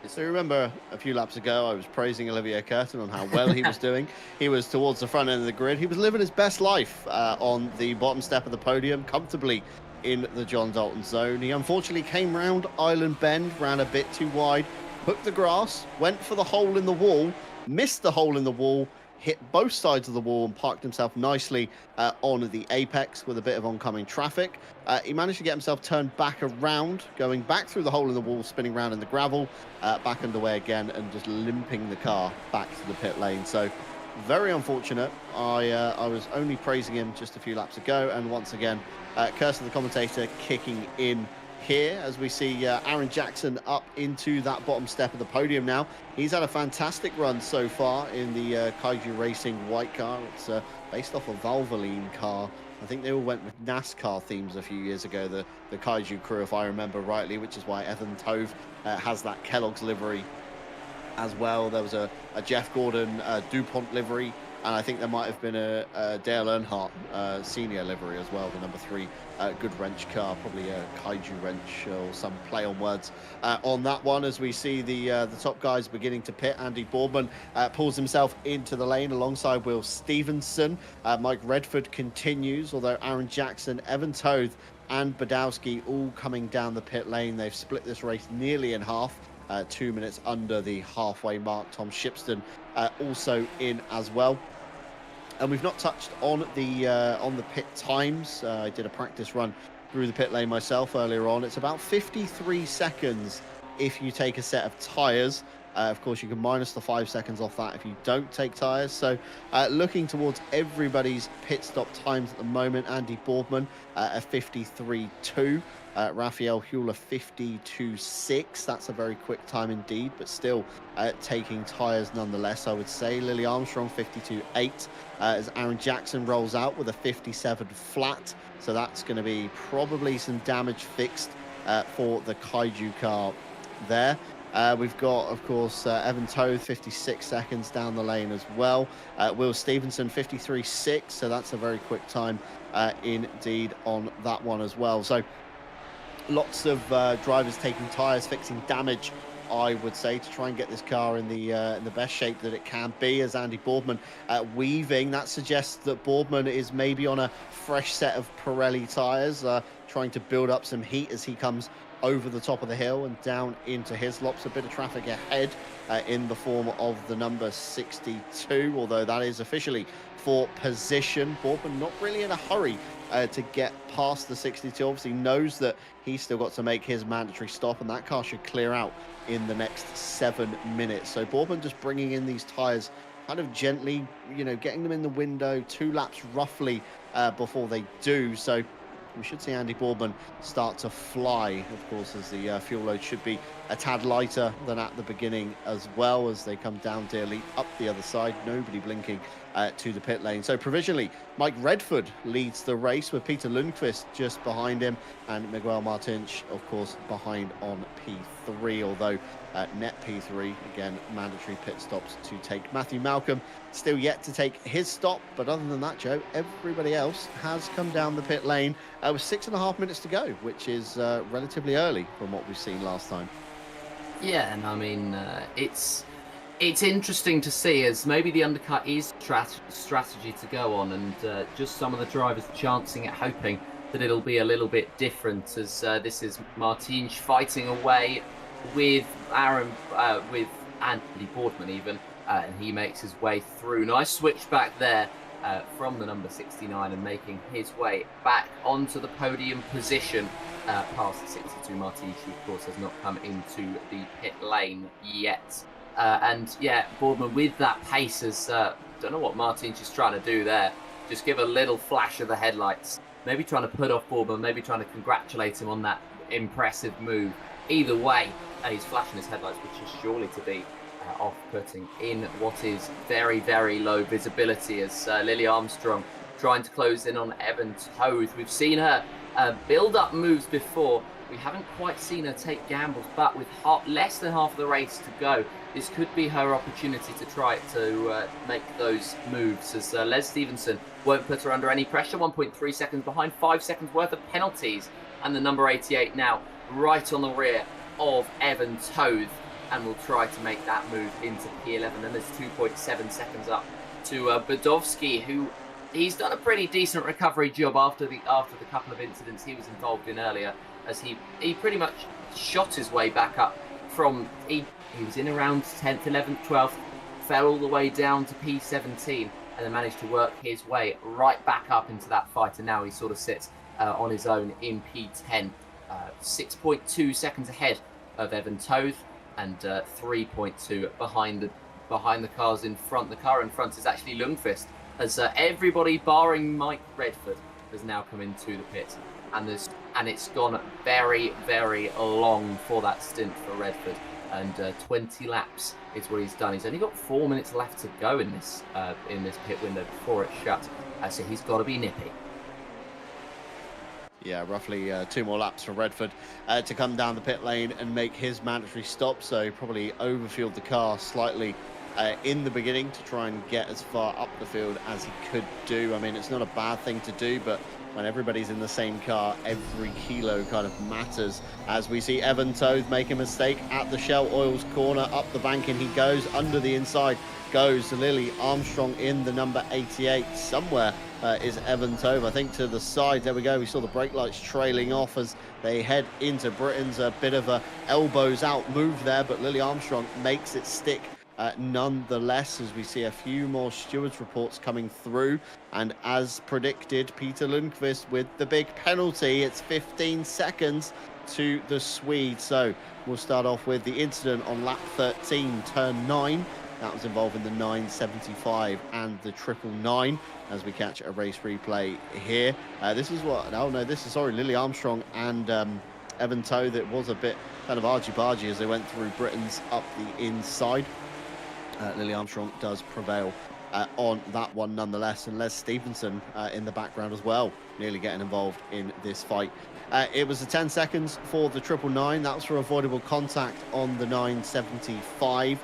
So remember a few laps ago, I was praising Olivier Curtin on how well he was doing. He was towards the front end of the grid. He was living his best life on the bottom step of the podium, comfortably in the John Dalton zone. He unfortunately came round Island Bend, ran a bit too wide, hooked the grass, went for the hole in the wall, missed the hole in the wall, hit both sides of the wall and parked himself nicely on the apex with a bit of oncoming traffic. He managed to get himself turned back around, going back through the hole in the wall, spinning around in the gravel, back underway again, and just limping the car back to the pit lane. So very unfortunate. I was only praising him just a few laps ago, and once again, Kirsten, the commentator, kicking in here as we see Aaron Jackson up into that bottom step of the podium now. He's had a fantastic run so far in the Kaiju Racing white car. It's based off a Valvoline car. I think they all went with NASCAR themes a few years ago, the Kaiju crew, if I remember rightly, which is why Evan Tove has that Kellogg's livery as well. There was a Jeff Gordon DuPont livery, and I think there might have been a Dale Earnhardt senior livery as well, the number 3 good wrench car, probably a Kaiju wrench or some play on words on that one. As we see the top guys beginning to pit, Andy Boardman pulls himself into the lane alongside Will Stevenson. Mike Redford continues, although Aaron Jackson, Evan Toth and Badowski all coming down the pit lane. They've split this race nearly in half. 2 minutes under the halfway mark. Tom Shipston also in as well. And we've not touched on the pit times. I did a practice run through the pit lane myself earlier on. It's about 53 seconds if you take a set of tyres. Of course, you can minus the 5 seconds off that if you don't take tyres. So looking towards everybody's pit stop times at the moment, Andy Boardman a 53.2. Raphael Hewler 52.6. That's a very quick time indeed, but still taking tyres nonetheless, I would say. Lily Armstrong 52.8 as Aaron Jackson rolls out with a 57 flat. So that's going to be probably some damage fixed for the Kaiju car there. We've got, of course, Evan Toth 56 seconds down the lane as well. Will Stevenson 53.6. So that's a very quick time indeed on that one as well. So lots of drivers taking tyres, fixing damage, I would say, to try and get this car in the best shape that it can be. As Andy Boardman weaving, that suggests that Boardman is maybe on a fresh set of Pirelli tyres, trying to build up some heat as he comes over the top of the hill and down into his lops. A bit of traffic ahead in the form of the number 62, although that is officially for position. Boardman not really in a hurry to get past the 62. Obviously knows that he's still got to make his mandatory stop, and that car should clear out in the next 7 minutes. So Boardman just bringing in these tyres kind of gently, getting them in the window 2 laps roughly before they do. So we should see Andy Boardman start to fly, of course, as the fuel load should be a tad lighter than at the beginning as well, as they come down Dearly up the other side, nobody blinking to the pit lane. So provisionally, Mike Redford leads the race with Peter Lundqvist just behind him, and Miguel Martins, of course, behind on P3, although net P3, again, mandatory pit stops to take. Matthew Malcolm still yet to take his stop, but other than that, Joe, everybody else has come down the pit lane with 6.5 minutes to go, which is relatively early from what we've seen last time. Yeah, and I mean, it's interesting to see, as maybe the undercut is strategy to go on, and just some of the drivers chancing it, hoping that it'll be a little bit different, as this is Martins fighting away with with Andy Boardman even, and he makes his way through. Nice switch back there from the number 69 and making his way back onto the podium position past the 62 Martins, who of course has not come into the pit lane yet. And yeah, Boardman with that pace is, don't know what Martins is trying to do there. Just give a little flash of the headlights. Maybe trying to put off Boardman, maybe trying to congratulate him on that impressive move. Either way, he's flashing his headlights, which is surely to be off-putting in what is very, very low visibility as Lily Armstrong trying to close in on Evan Toth. We've seen her build up moves before. We haven't quite seen her take gambles, but with less than half of the race to go, this could be her opportunity to try to make those moves, as Les Stevenson won't put her under any pressure. 1.3 seconds behind, 5 seconds worth of penalties, and the number 88 now right on the rear of Evan Toth, and will try to make that move into P11. And there's 2.7 seconds up to Budowski, who he's done a pretty decent recovery job after the couple of incidents he was involved in earlier, as he pretty much shot his way back up from he was in around 10th, 11th, 12th, fell all the way down to P17, and then managed to work his way right back up into that fight, and now he sort of sits on his own in P10, 6.2 seconds ahead of Evan Toth, and 3.2 behind the cars in front. The car in front is actually Lundqvist, as everybody barring Mike Redford has now come into the pit, and it's gone very, very long for that stint for Redford, and 20 laps is what he's done. He's only got 4 minutes left to go in this pit window before it's shut, so he's got to be nippy. Yeah, roughly 2 more laps for Redford to come down the pit lane and make his mandatory stop. So probably overfueled the car slightly in the beginning to try and get as far up the field as he could do. I mean, it's not a bad thing to do, but when everybody's in the same car, every kilo kind of matters. As we see Evan Toth make a mistake at the Shell Oils corner, up the bank, and he goes under the inside. Goes Lily Armstrong in the number 88. Somewhere is Evan Toth, I think, to the side. There we go. We saw the brake lights trailing off as they head into Britain's. A bit of a elbows out move there, but Lily Armstrong makes it stick nonetheless, as we see a few more stewards reports coming through. And as predicted, Peter Lundqvist with the big penalty. It's 15 seconds to the Swede. So we'll start off with the incident on lap 13, turn 9. That was involving the 975 and the 999, as we catch a race replay here. This is Lily Armstrong and Evan Toth. It was a bit kind of argy-bargy as they went through Britain's up the inside. Lily Armstrong does prevail on that one nonetheless, and Les Stevenson in the background as well, nearly getting involved in this fight. It was the 10 seconds for the 999. That was for avoidable contact on the 975.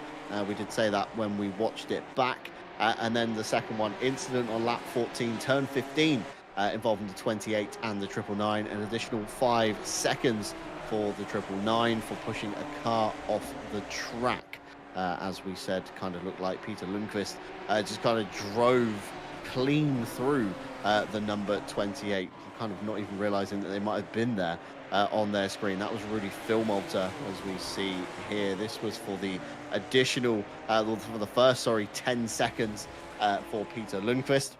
We did say that when we watched it back. And then the second one, incident on lap 14, turn 15, involving the 28 and the 999. An additional 5 seconds for the 999 for pushing a car off the track. As we said, kind of looked like Peter Lundqvist just kind of drove clean through the number 28, kind of not even realizing that they might have been there on their screen. That was Rudy Filmalter, as we see here. This was for the additional, for the first, 10 seconds for Peter Lundqvist.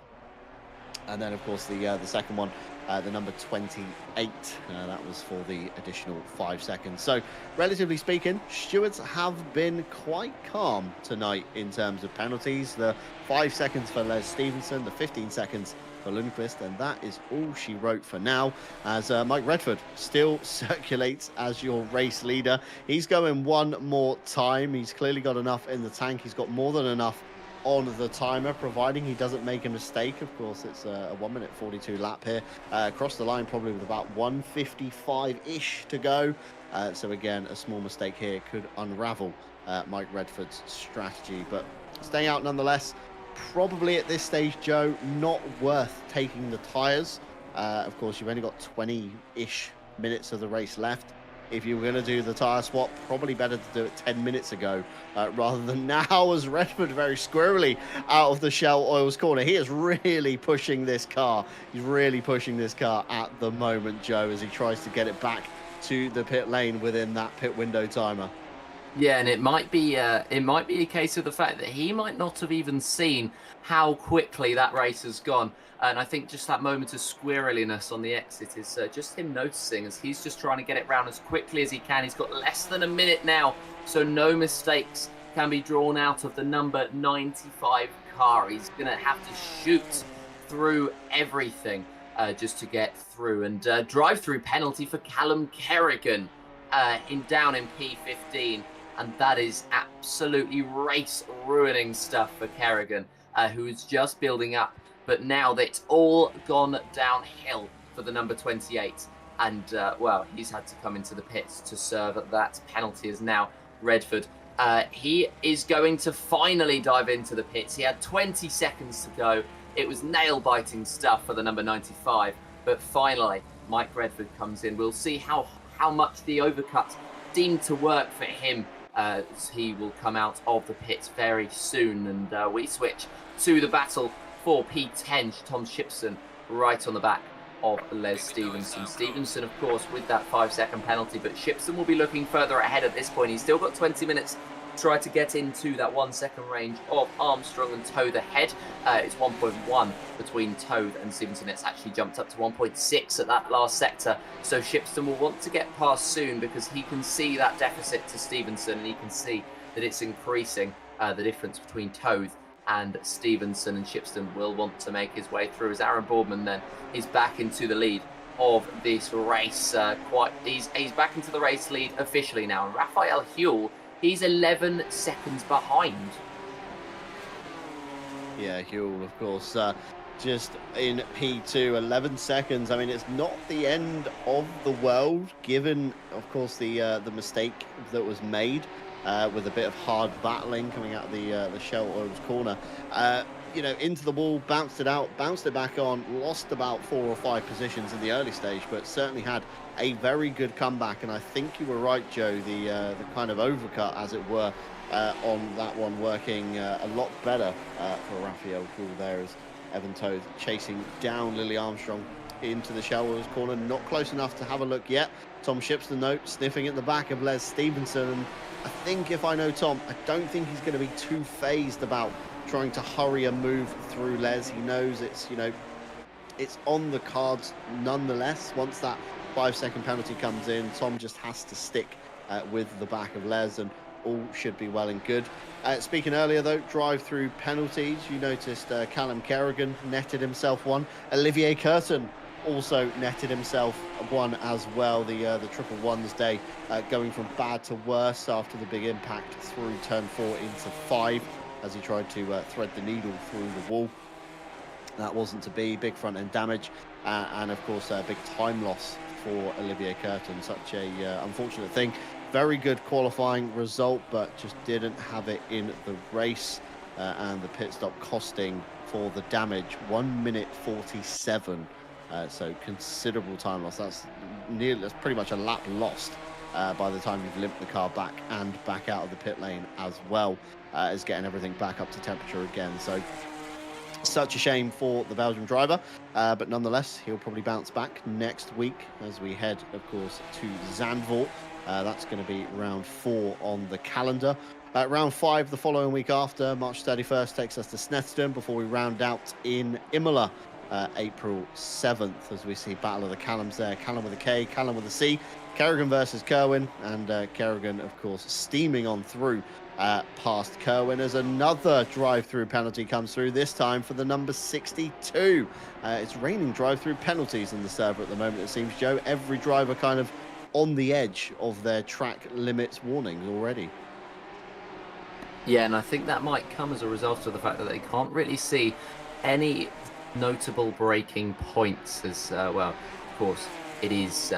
And then, of course, the second one, the number 28, that was for the additional 5 seconds. So, relatively speaking, stewards have been quite calm tonight in terms of penalties. The 5 seconds for Les Stevenson, the 15 seconds for Lundqvist, and that is all she wrote for now, as Mike Redford still circulates as your race leader. He's going one more time. He's clearly got enough in the tank. He's got more than enough on the timer, providing he doesn't make a mistake. Of course, it's a 1 minute 42 lap here. Across the line probably with about 1:55-ish to go. So again, a small mistake here could unravel Mike Redford's strategy, but staying out nonetheless. Probably at this stage, Joe, not worth taking the tyres. Of course, you've only got 20-ish minutes of the race left. If you were going to do the tyre swap, probably better to do it 10 minutes ago rather than now, as Redford very squirrely out of the Shell Oils corner. He is really pushing this car. He's really pushing this car at the moment, Joe, as he tries to get it back to the pit lane within that pit window timer. Yeah, and it might be a case of the fact that he might not have even seen how quickly that race has gone. And I think just that moment of squirreliness on the exit is just him noticing, as he's just trying to get it round as quickly as he can. He's got less than a minute now, so no mistakes can be drawn out of the number 95 car. He's going to have to shoot through everything just to get through. And drive-through penalty for Callum Kerrigan. down in P15, and that is absolutely race-ruining stuff for Kerrigan, who is just building up. But now that's all gone downhill for the number 28, and well, he's had to come into the pits to serve that penalty. As now Redford, he is going to finally dive into the pits. He had 20 seconds to go. It was nail-biting stuff for the number 95, but finally Mike Redford comes in. We'll see how much the overcut seemed to work for him, as he will come out of the pits very soon. And we switch to the battle for P10. Tom Shipson right on the back of Les Stevenson. Stevenson, of course, with that 5-second penalty, but Shipson will be looking further ahead at this point. He's still got 20 minutes to try to get into that 1 second range of Armstrong and Toad ahead. It's 1.1 between Toad and Stevenson. It's actually jumped up to 1.6 at that last sector. So Shipson will want to get past soon, because he can see that deficit to Stevenson, and he can see that it's increasing, the difference between Toad and Stevenson, and Shipson will want to make his way through, as Aaron Boardman then is back into the lead of this race. He's back into the race lead officially now, and Raphael Huell, he's 11 seconds behind. Yeah, Huell, of course, just in P2, 11 seconds. I mean, it's not the end of the world, given, of course, the mistake that was made. With a bit of hard battling coming out of the Shell Oils corner. You know, into the wall, bounced it out, bounced it back on, lost about 4 or 5 positions in the early stage, but certainly had a very good comeback. And I think you were right, Joe, the kind of overcut, as it were, on that one working a lot better for Raphael Huell there, as Evan Toad chasing down Lily Armstrong into the Shell Oils corner. Not close enough to have a look yet. Tom Shipson, though, sniffing at the back of Les Stevenson. And I think, if I know Tom, I don't think he's going to be too phased about trying to hurry a move through Les. He knows it's, you know, it's on the cards nonetheless. Once that 5-second penalty comes in, Tom just has to stick with the back of Les, and all should be well and good. Speaking earlier, though, drive-through penalties, you noticed Callum Kerrigan netted himself one. Olivier Curtin also netted himself one as well. The triple ones day going from bad to worse after the big impact through turn 4 into 5, as he tried to thread the needle through the wall. That wasn't to be. Big front end damage, and of course a big time loss for Olivier Curtin. Such a unfortunate thing. Very good qualifying result, but just didn't have it in the race, and the pit stop costing for the damage 1 minute 47. So considerable time loss. That's pretty much a lap lost by the time you've limped the car back and back out of the pit lane, as well as getting everything back up to temperature again. So such a shame for the Belgian driver, but nonetheless, he'll probably bounce back next week as we head, of course, to Zandvoort. That's going to be round 4 on the calendar. Round 5 the following week after, March 31st, takes us to Snetterton before we round out in Imola. April 7th, as we see Battle of the Callums there. Callum with a K, Callum with a C. Kerrigan versus Kerwin, and Kerrigan, of course, steaming on through past Kerwin as another drive-through penalty comes through, this time for the number 62. It's raining drive-through penalties in the server at the moment, it seems, Joe. Every driver kind of on the edge of their track limits warnings already. Yeah, and I think that might come as a result of the fact that they can't really see any notable braking points, as well, of course, it is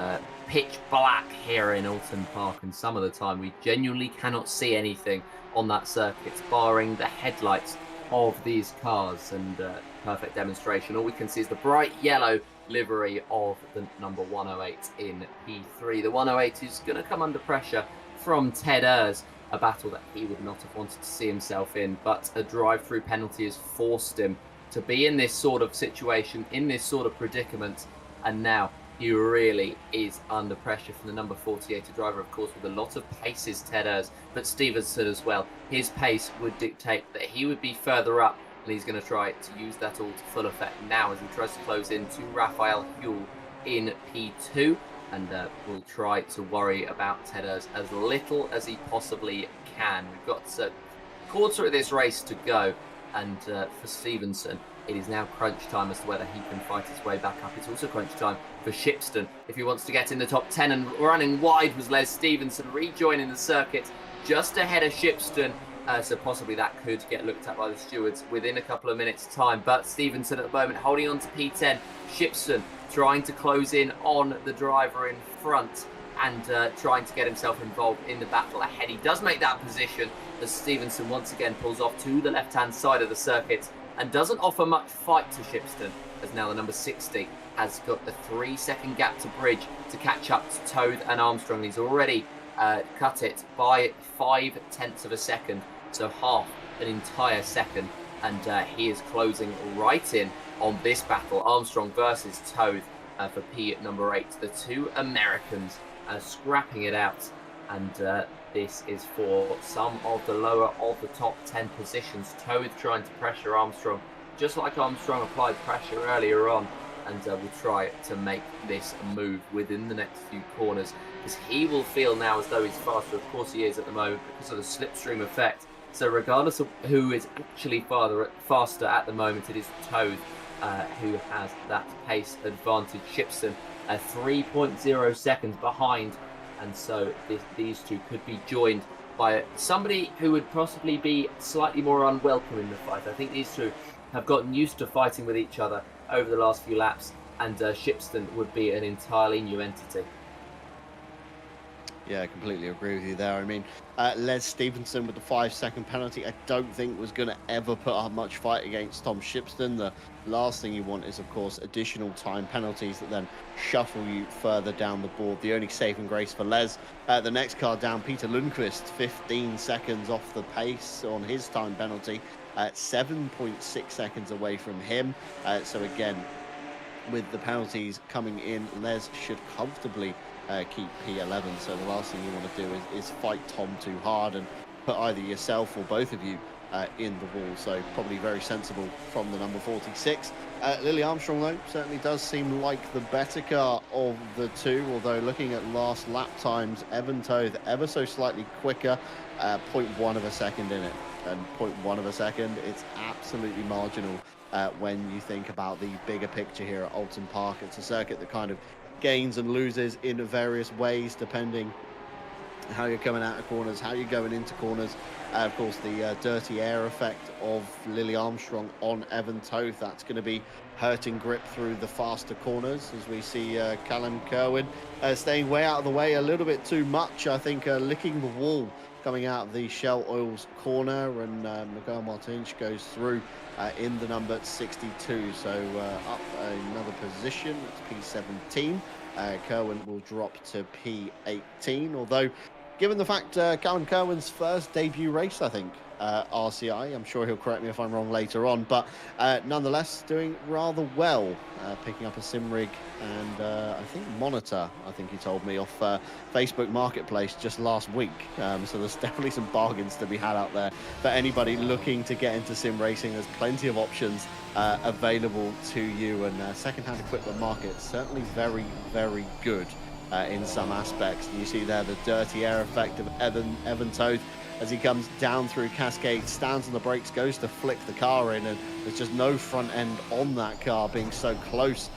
pitch black here in Oulton Park, and some of the time we genuinely cannot see anything on that circuit, barring the headlights of these cars. And perfect demonstration, all we can see is the bright yellow livery of the number 108 in P3. The 108 is going to come under pressure from Ted Ers, a battle that he would not have wanted to see himself in, but a drive-through penalty has forced him to be in this sort of situation, in this sort of predicament, and now he really is under pressure from the number 48, a driver, of course, with a lot of paces, Ted Ers, but Stevenson as well. His pace would dictate that he would be further up, and he's going to try to use that all to full effect now as he tries to close in to Raphael Huell in P2, and will try to worry about Ted Ers as little as he possibly can. We've got a quarter of this race to go. And for Stevenson, It is now crunch time as to whether he can fight his way back up. It's also crunch time for Shipston if he wants to get in the top 10. And running wide was Les Stevenson, rejoining the circuit just ahead of Shipston. So possibly that could get looked at by the stewards within a couple of minutes' time. But Stevenson at the moment holding on to P10. Shipston trying to close in on the driver in front and trying to get himself involved in the battle ahead. He does make that position as Stevenson once again pulls off to the left-hand side of the circuit and doesn't offer much fight to Shipston, as now the number 60 has got a 3-second gap to bridge to catch up to Toad and Armstrong. He's already cut it by 0.5 of a second, so half an entire second, and he is closing right in on this battle, Armstrong versus Toad for P at number 8. The two Americans scrapping it out, and this is for some of the lower of the top 10 positions. Toad trying to pressure Armstrong, just like Armstrong applied pressure earlier on, and will try to make this move within the next few corners, because he will feel now as though he's faster. Of course he is at the moment because of the slipstream effect. So regardless of who is actually faster at the moment, it is Toad who has that pace advantage. Shipston 3.0 seconds behind, and so these two could be joined by somebody who would possibly be slightly more unwelcome in the fight. I think these two have gotten used to fighting with each other over the last few laps, and Shipston would be an entirely new entity. Yeah, I completely agree with you there. I mean, Les Stevenson with the 5-second penalty, I don't think was going to ever put up much fight against Tom Shipston. The last thing you want is, of course, additional time penalties that then shuffle you further down the board. The only saving grace for Les, the next car down, Peter Lundqvist, 15 seconds off the pace on his time penalty, 7.6 seconds away from him. So again, with the penalties coming in, Les should comfortably keep P11. So the last thing you want to do is fight Tom too hard and put either yourself or both of you in the wall. So probably very sensible from the number 46. Lily Armstrong, though, certainly does seem like the better car of the two, although looking at last lap times, Evan Toth ever so slightly quicker, 0.1 of a second in it. And 0.1 of a second, it's absolutely marginal when you think about the bigger picture here at Oulton Park. It's a circuit that kind of gains and loses in various ways depending how you're coming out of corners, how you're going into corners. Of course, the dirty air effect of Lily Armstrong on Evan Toth, that's going to be hurting grip through the faster corners, as we see Callum Kerwin staying way out of the way a little bit too much, I think, licking the wall coming out of the Shell Oils corner, and Miguel Martins goes through in the number 62, so up another position. It's P17. Kerwin will drop to P18, although given the fact Callum Kerwin's first debut race, I think, RCI, I'm sure he'll correct me if I'm wrong later on, but nonetheless doing rather well, picking up a sim rig and I think monitor, I think he told me, off Facebook Marketplace just last week. So there's definitely some bargains to be had out there for anybody looking to get into sim racing. There's plenty of options available to you, and second-hand equipment market certainly very, very good in some aspects. And you see there the dirty air effect of Evan Toth as he comes down through Cascade, stands on the brakes, goes to flick the car in, and there's just no front end on that car being so close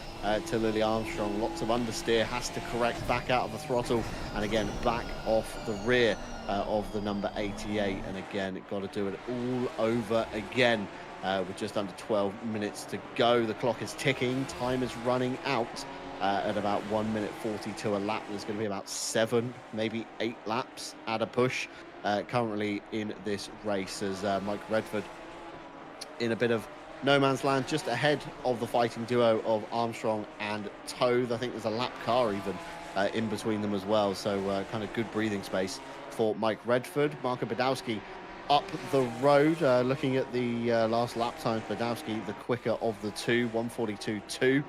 to Lily Armstrong. Lots of understeer, has to correct back out of the throttle, and again back off the rear of the number 88, and again got to do it all over again with just under 12 minutes to go. The clock is ticking, time is running out at about 1 minute 42 a lap. There's going to be about 7, maybe 8 laps at a push currently in this race, as Mike Redford in a bit of no man's land just ahead of the fighting duo of Armstrong and Toth. I think there's a lap car even in between them as well, so kind of good breathing space for Mike Redford. Marko Badowski up the road, looking at the last lap times. Badowski the quicker of the two, 142.2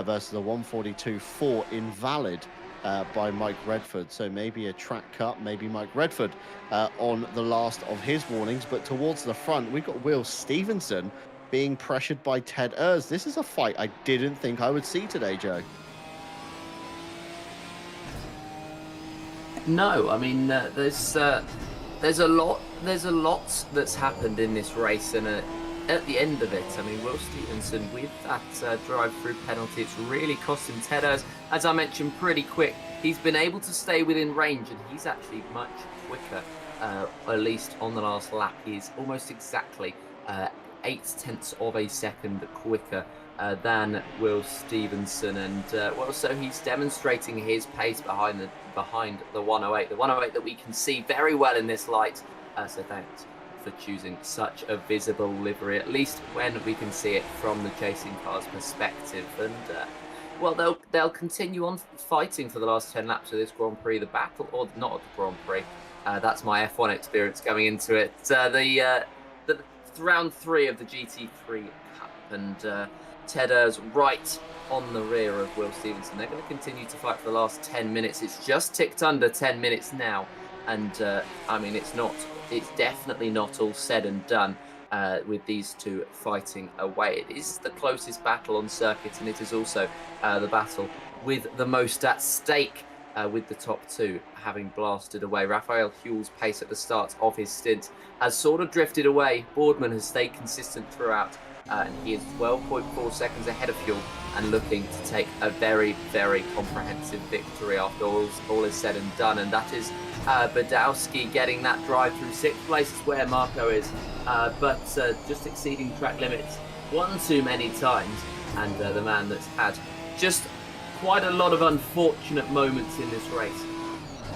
versus a 142.4, invalid by Mike Redford. So maybe a track cut, maybe Mike Redford on the last of his warnings. But towards the front, we've got Will Stevenson being pressured by Ted Ers. This is a fight I didn't think I would see today, Joe. No, I mean there's a lot that's happened in this race, and at the end of it, I mean, Will Stevenson with that drive-through penalty, it's really cost him Teders. As I mentioned, pretty quick. He's been able to stay within range, and he's actually much quicker, at least on the last lap. He is almost exactly 0.8 of a second quicker than Will Stevenson, and well, so he's demonstrating his pace behind the 108, the 108 that we can see very well in this light. So thanks for choosing such a visible livery, at least when we can see it from the chasing car's perspective. And well, they'll continue on fighting for the last 10 laps of this Grand Prix, the battle, or not the Grand Prix. That's my F1 experience going into it. The round 3 of the GT3 Cup, and Tedder's right on the rear of Will Stevenson. They're going to continue to fight for the last 10 minutes. It's just ticked under 10 minutes now, and I mean, it's definitely not all said and done with these two fighting away. It is the closest battle on circuit, and it is also the battle with the most at stake, with the top two having blasted away. Raphael Huel's pace at the start of his stint has sort of drifted away. Boardman has stayed consistent throughout, and he is 12.4 seconds ahead of Huel and looking to take a very, very comprehensive victory after all is said and done. And that is Badowski getting that drive through 6th place is where Marco is, but just exceeding track limits one too many times, and the man that's had just quite a lot of unfortunate moments in this race,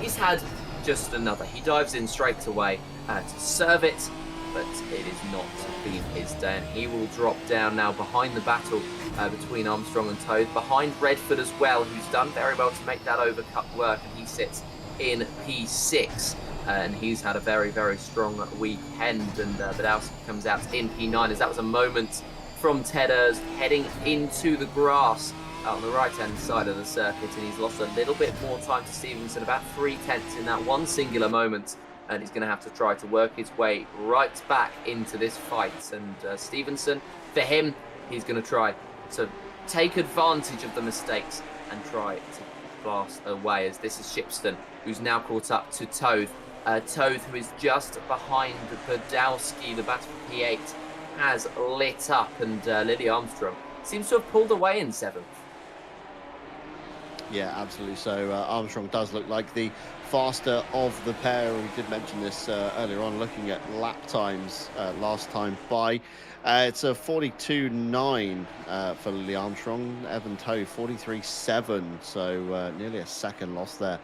he's had just another. He dives in straight away to serve it, but it has not been his day, and he will drop down now behind the battle between Armstrong and Toth, behind Redford as well, who's done very well to make that overcut work, and he sits in P6, and he's had a very, very strong weekend, and Badowski comes out in P9, as that was a moment from Teders heading into the grass on the right-hand side of the circuit, and he's lost a little bit more time to Stevenson, about 0.3 in that one singular moment, and he's going to have to try to work his way right back into this fight. And Stevenson, for him, he's going to try to take advantage of the mistakes and try to blast away, as this is Shipston, who's now caught up to Toth. Toth, who is just behind Badowski, the battle for P8, has lit up, and Lily Armstrong seems to have pulled away in 7th. Yeah, absolutely. So Armstrong does look like the faster of the pair. We did mention this earlier on, looking at lap times last time by. It's a 42.9 for Lily Armstrong. Evan Toth, 43.7. So nearly a second loss there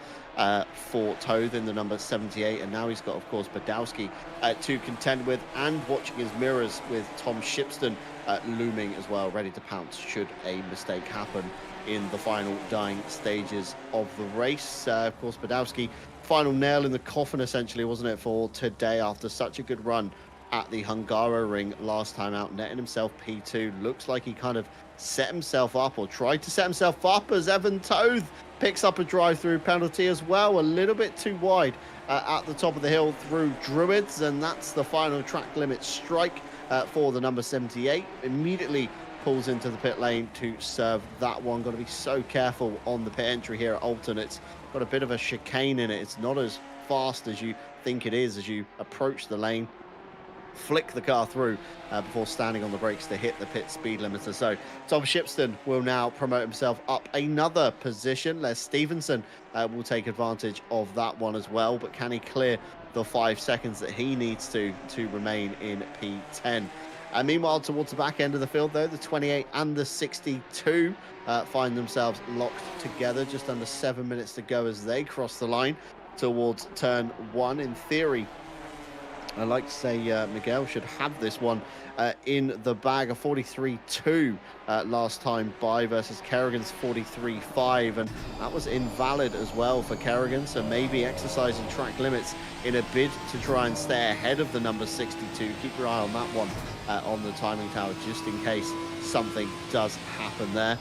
for Toth in the number 78. And now he's got, of course, Badowski to contend with, and watching his mirrors with Tom Shipston looming as well, ready to pounce should a mistake happen in the final dying stages of the race. Of course, Badowski, final nail in the coffin, essentially, wasn't it, for today, after such a good run at the Hungaroring last time out, netting himself P2. Looks like he kind of set himself up, or tried to set himself up, as Evan Toth picks up a drive-through penalty as well, a little bit too wide at the top of the hill through Druids, and that's the final track limit strike for the number 78. Immediately pulls into the pit lane to serve that one. Got to be so careful on the pit entry here at Oulton. It's got a bit of a chicane in it. It's not as fast as you think it is as you approach the lane. Flick the car through before standing on the brakes to hit the pit speed limiter. So Tom Shipston will now promote himself up another position. Les Stevenson will take advantage of that one as well, but can he clear the 5 seconds that he needs to remain in P10? Meanwhile, towards the back end of the field, though, the 28 and the 62 find themselves locked together. Just under 7 minutes to go as they cross the line towards turn 1. In theory, I'd like to say Miguel should have this one in the bag. A 43.2 last time by versus Kerrigan's 43.5, and that was invalid as well for Kerrigan, so maybe exercising track limits in a bid to try and stay ahead of the number 62. Keep your eye on that one on the timing tower, just in case something does happen there.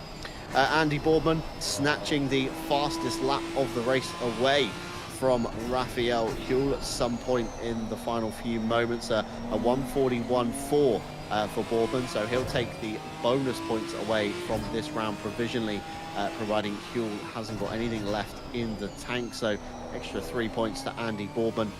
Andy Boardman snatching the fastest lap of the race away from Raphael Huel at some point in the final few moments. A 141.4 for Boardman, so he'll take the bonus points away from this round provisionally, providing Huel hasn't got anything left in the tank. So extra 3 points to Andy Boardman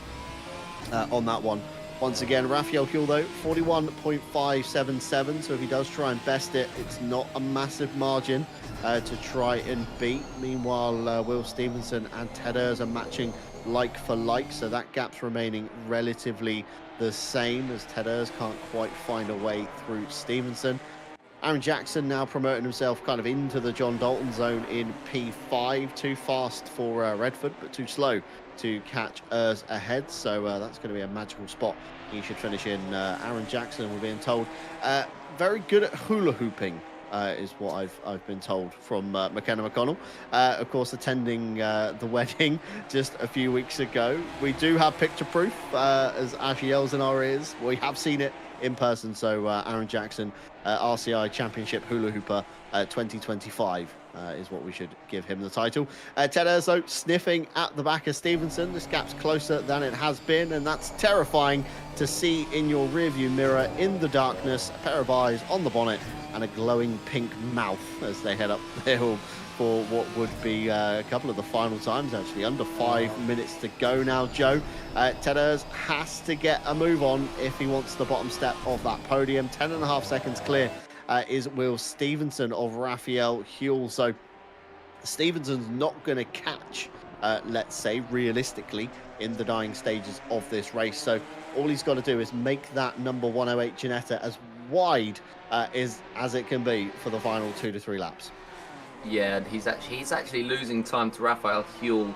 on that one. Once again, Raphael Huel, though, 41.577. So if he does try and best it, it's not a massive margin to try and beat. Meanwhile, Will Stevenson and Ted Urs are matching like for like. So that gap's remaining relatively the same, as Ted Urs can't quite find a way through Stevenson. Aaron Jackson now promoting himself kind of into the John Dalton zone in P5. Too fast for Redford, but too slow to catch Urs ahead. So that's going to be a magical spot he should finish in. Aaron Jackson, we're being told, very good at hula hooping. Is what I've been told from McKenna McConnell, of course, attending the wedding just a few weeks ago. We do have picture proof, as Ash yells in our ears. We have seen it in person. So Aaron Jackson, RCI Championship Hula Hooper 2025 is what we should give him the title. Ted Urs, though, sniffing at the back of Stevenson. This gap's closer than it has been, and that's terrifying to see in your rearview mirror in the darkness. A pair of eyes on the bonnet and a glowing pink mouth as they head up the hill for what would be a couple of the final times, actually. Under 5 minutes to go now, Joe. Ted Urs has to get a move on if he wants the bottom step of that podium. 10.5 seconds clear is Will Stevenson of Raphael Huel. So Stevenson's not going to catch, let's say, realistically, in the dying stages of this race. So all he's got to do is make that number 108 Ginetta as wide as it can be for the final 2 to 3 laps. Yeah, he's actually losing time to Raphael Huel,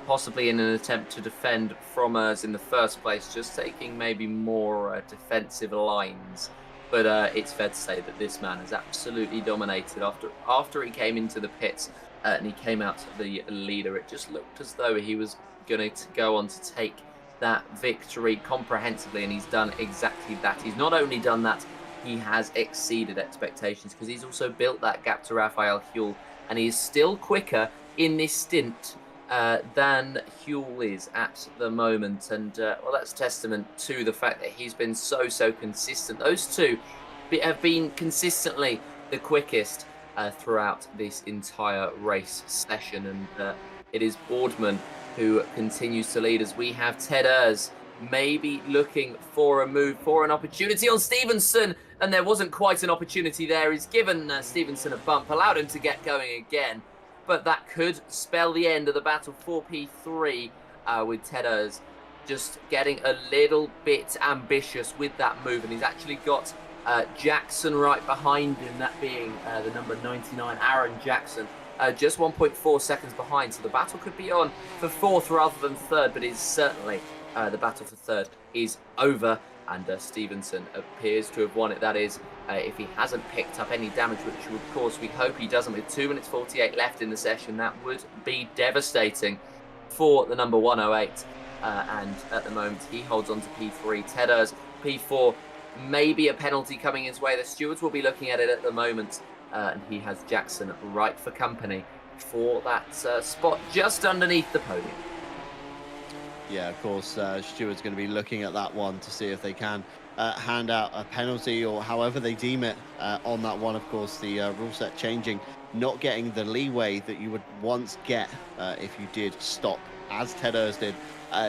possibly in an attempt to defend from Urs in the first place, just taking maybe more defensive lines. But it's fair to say that this man has absolutely dominated after he came into the pits and he came out to the leader. It just looked as though he was going to go on to take that victory comprehensively, and he's done exactly that. He's not only done that, he has exceeded expectations, because he's also built that gap to Raphael Huel, and he is still quicker in this stint than Huel is at the moment. And well, that's testament to the fact that he's been so consistent. Those two have been consistently the quickest throughout this entire race session, and it is Boardman who continues to lead, as we have Ted Urs maybe looking for a move, for an opportunity on Stevenson, and there wasn't quite an opportunity there. He's given Stevenson a bump, allowed him to get going again, but that could spell the end of the battle for P3, with Ted Urs just getting a little bit ambitious with that move, and he's actually got Jackson right behind him, that being the number 99, Aaron Jackson, just 1.4 seconds behind, so the battle could be on for 4th rather than 3rd, but it's certainly the battle for 3rd is over, and Stevenson appears to have won it. That is, if he hasn't picked up any damage, which of course we hope he doesn't. With 2 minutes 48 left in the session, that would be devastating for the number 108, and at the moment he holds on to P3. Ted Urs P4, maybe a penalty coming his way. The stewards will be looking at it at the moment, and he has Jackson right for company for that spot just underneath the podium. Yeah, of course, Stewart's going to be looking at that one to see if they can hand out a penalty, or however they deem it on that one. Of course, the rule set changing, not getting the leeway that you would once get if you did stop, as Ted Urs did,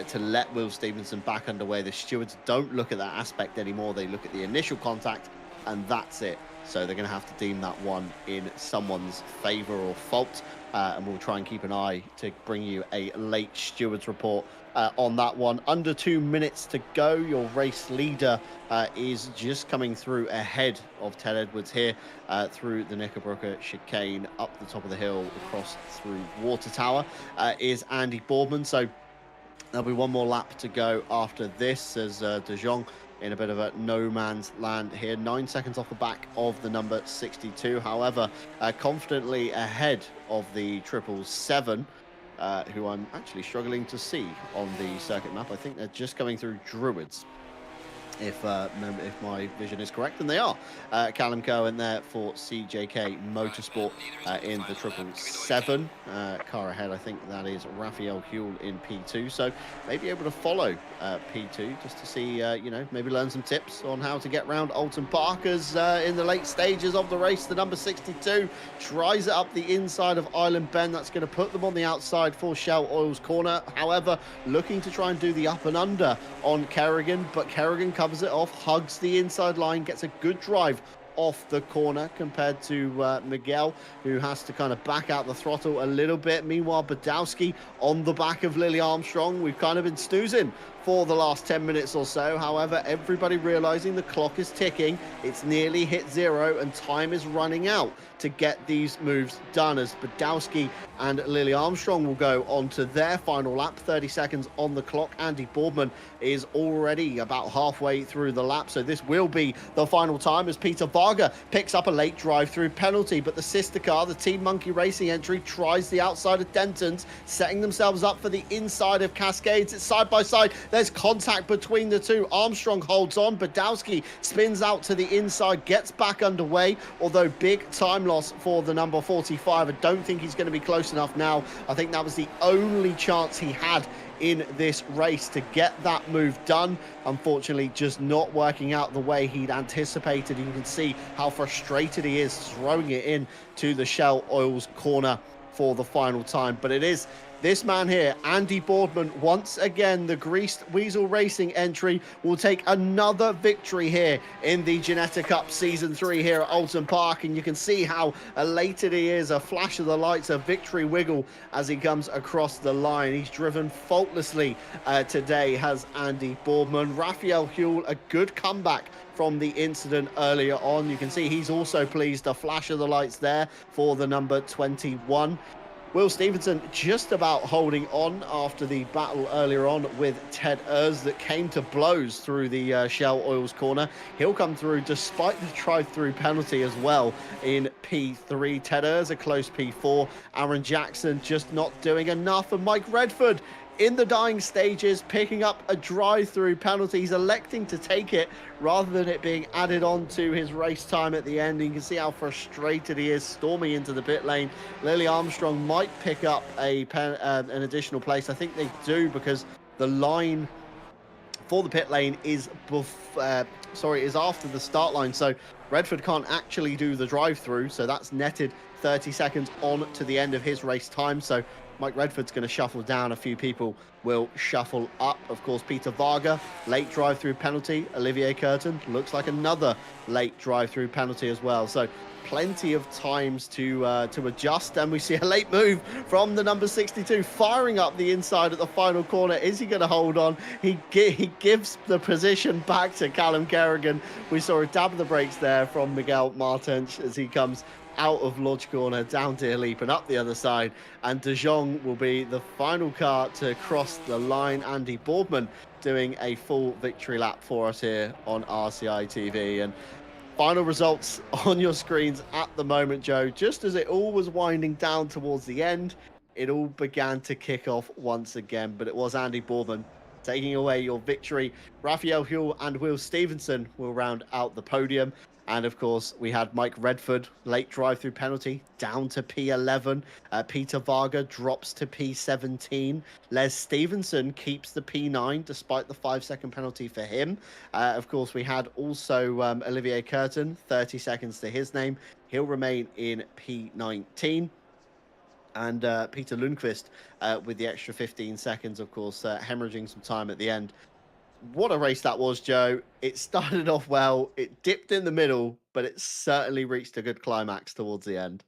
to let Will Stevenson back underway. The stewards don't look at that aspect anymore. They look at the initial contact, and that's it. So they're going to have to deem that one in someone's favour or fault. And we'll try and keep an eye to bring you a late stewards report on that one. Under 2 minutes to go. Your race leader is just coming through ahead of Ted Edwards here through the Knickerbrook chicane, up the top of the hill, across through Water Tower, is Andy Boardman. So there'll be one more lap to go after this, as De Jong in a bit of a no man's land here. 9 seconds off the back of the number 62. However, confidently ahead of the 777, who I'm actually struggling to see on the circuit map. I think they're just going through Druids. if my vision is correct, and they are. Callum Cohen there for CJK Motorsport in the 777. Car ahead, I think that is Raphael Huel in P2. So maybe able to follow P2 just to see, maybe learn some tips on how to get round Oulton Park as in the late stages of the race. The number 62 tries it up the inside of Island Bend. That's going to put them on the outside for Shell Oil's corner. However, looking to try and do the up and under on Kerrigan, but Kerrigan covers it off, hugs the inside line, gets a good drive off the corner compared to Miguel, who has to kind of back out the throttle a little bit. Meanwhile, Badowski on the back of Lily Armstrong. We've kind of been snoozing for the last 10 minutes or so. However, everybody realizing the clock is ticking, it's nearly hit zero and time is running out to get these moves done, as Badowski and Lily Armstrong will go on to their final lap. 30 seconds on the clock. Andy Boardman is already about halfway through the lap, so this will be the final time as Peter Varga picks up a late drive-through penalty. But the sister car, the Team Monkey Racing entry, tries the outside of Denton's, setting themselves up for the inside of Cascades. It's side by side. There's contact between the two. Armstrong holds on. Badowski spins out to the inside, gets back underway, although big time loss for the number 45. I don't think he's going to be close enough now. I think that was the only chance he had in this race to get that move done. Unfortunately, just not working out the way he'd anticipated. You can see how frustrated he is throwing it in to the Shell Oil's corner for the final time. But it is this man here, Andy Boardman, once again, the Greased Weasel Racing entry, will take another victory here in the Ginetta Cup Season 3 here at Oulton Park. And you can see how elated he is, a flash of the lights, a victory wiggle as he comes across the line. He's driven faultlessly today, has Andy Boardman. Raphael Huel, a good comeback from the incident earlier on. You can see he's also pleased, a flash of the lights there for the number 21. Will Stevenson just about holding on after the battle earlier on with Ted Ers that came to blows through the Shell Oil's corner. He'll come through despite the drive-through penalty as well in P3. Ted Ers a close P4. Aaron Jackson just not doing enough. And Mike Redford in the dying stages, picking up a drive-through penalty. He's electing to take it rather than it being added on to his race time at the end. You can see how frustrated he is, storming into the pit lane. Lily Armstrong might pick up an additional place. I think they do, because the line for the pit lane is after the start line. So Redford can't actually do the drive-through. So that's netted 30 seconds on to the end of his race time. So Mike Redford's going to shuffle down. A few people will shuffle up. Of course, Peter Varga, late drive-through penalty. Olivier Curtin looks like another late drive-through penalty as well. So plenty of times to adjust. And we see a late move from the number 62, firing up the inside at the final corner. Is he going to hold on? He gives the position back to Callum Kerrigan. We saw a dab of the brakes there from Miguel Martens as he comes out of Lodge Corner, down Deer Leap and up the other side. And De Jong will be the final car to cross the line. Andy Boardman doing a full victory lap for us here on RCI TV. And final results on your screens at the moment, Joe. Just as it all was winding down towards the end, it all began to kick off once again. But it was Andy Boardman taking away your victory. Raphael Huel and Will Stevenson will round out the podium. And of course, we had Mike Redford, late drive-through penalty, down to P11. Peter Varga drops to P17. Les Stevenson keeps the P9 despite the 5-second penalty for him. Of course, we had also Olivier Curtin, 30 seconds to his name. He'll remain in P19. And Peter Lundqvist with the extra 15 seconds, of course, hemorrhaging some time at the end. What a race that was, Joe. It started off well, it dipped in the middle, but it certainly reached a good climax towards the end.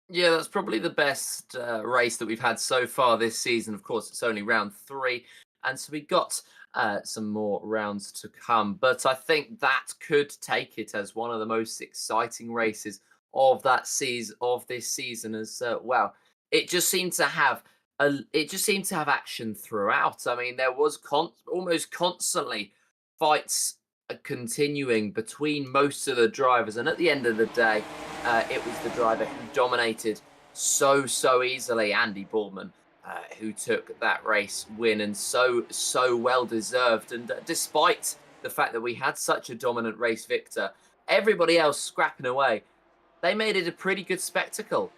Yeah, that's probably the best race that we've had so far this season. Of course, it's only round 3, and so we got some more rounds to come. But I think that could take it as one of the most exciting races of this season as well. It just seemed to have action throughout. I mean, there was almost constantly fights continuing between most of the drivers, and at the end of the day, it was the driver who dominated so easily, Andy Boardman, who took that race win, and so well deserved. And despite the fact that we had such a dominant race victor, everybody else scrapping away. They made it a pretty good spectacle.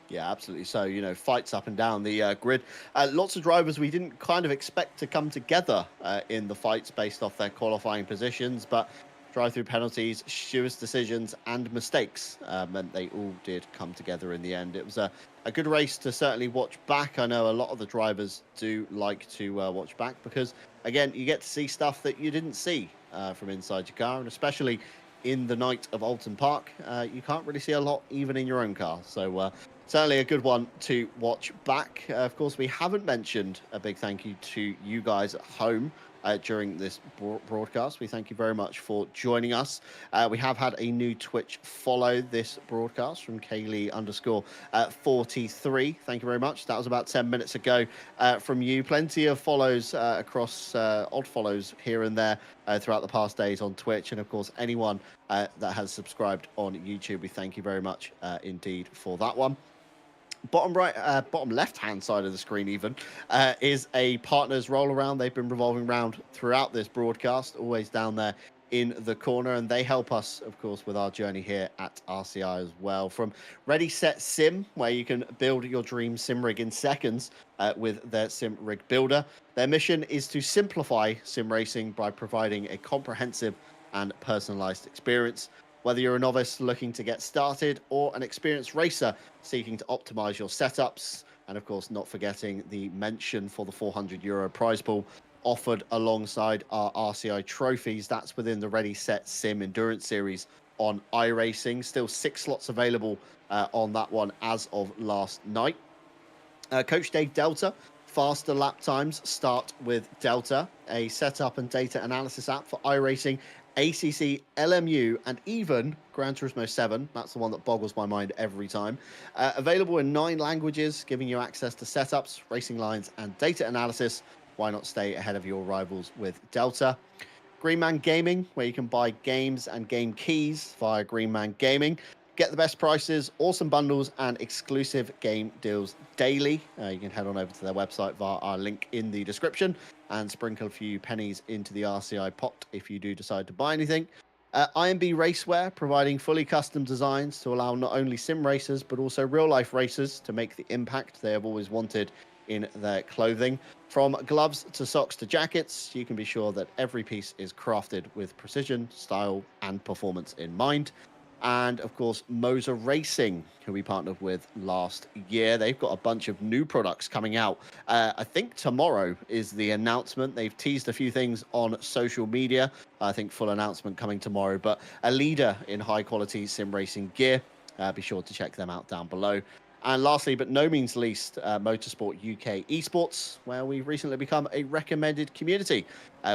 Yeah, absolutely. So, fights up and down the grid. Lots of drivers we didn't kind of expect to come together in the fights based off their qualifying positions, but drive-through penalties, stewards' decisions, and mistakes meant they all did come together in the end. It was a good race to certainly watch back. I know a lot of the drivers do like to watch back because, again, you get to see stuff that you didn't see from inside your car, and especially in the night of Oulton Park, you can't really see a lot even in your own car. So certainly a good one to watch back. Of course, we haven't mentioned a big thank you to you guys at home during this broadcast. We thank you very much for joining us. We have had a new Twitch follow this broadcast from Kaylee_43. Thank you very much. That was about 10 minutes ago from you. Plenty of follows across odd follows here and there throughout the past days on Twitch. And of course, anyone that has subscribed on YouTube, we thank you very much indeed for that one. Bottom left hand side of the screen even is a partners roll around. They've been revolving around throughout this broadcast, always down there in the corner, and they help us, of course, with our journey here at RCI as well. From Ready Set Sim, where you can build your dream sim rig in seconds with their sim rig builder. Their mission is to simplify sim racing by providing a comprehensive and personalized experience. Whether you're a novice looking to get started or an experienced racer seeking to optimize your setups, and of course not forgetting the mention for the €400 prize pool offered alongside our RCI trophies. That's within the Ready Set Sim Endurance Series on iRacing. Still 6 slots available on that one as of last night. Coach Dave Delta. Faster lap times start with Delta, a setup and data analysis app for iRacing, ACC, LMU, and even Gran Turismo 7. That's the one that boggles my mind every time. Available in 9 languages, giving you access to setups, racing lines, and data analysis. Why not stay ahead of your rivals with Delta? Greenman Gaming, where you can buy games and game keys via Greenman Gaming. Get the best prices, awesome bundles, and exclusive game deals daily. You can head on over to their website via our link in the description and sprinkle a few pennies into the RCI pot if you do decide to buy anything. IMB Racewear, providing fully custom designs to allow not only sim racers, but also real-life racers to make the impact they have always wanted in their clothing. From gloves to socks to jackets, you can be sure that every piece is crafted with precision, style, and performance in mind. And of course, Moser Racing, who we partnered with last year. They've got a bunch of new products coming out. I think tomorrow is the announcement. They've teased a few things on social media. I think full announcement coming tomorrow, but a leader in high quality sim racing gear. Be sure to check them out down below. And lastly, but no means least, Motorsport UK Esports, where we've recently become a recommended community,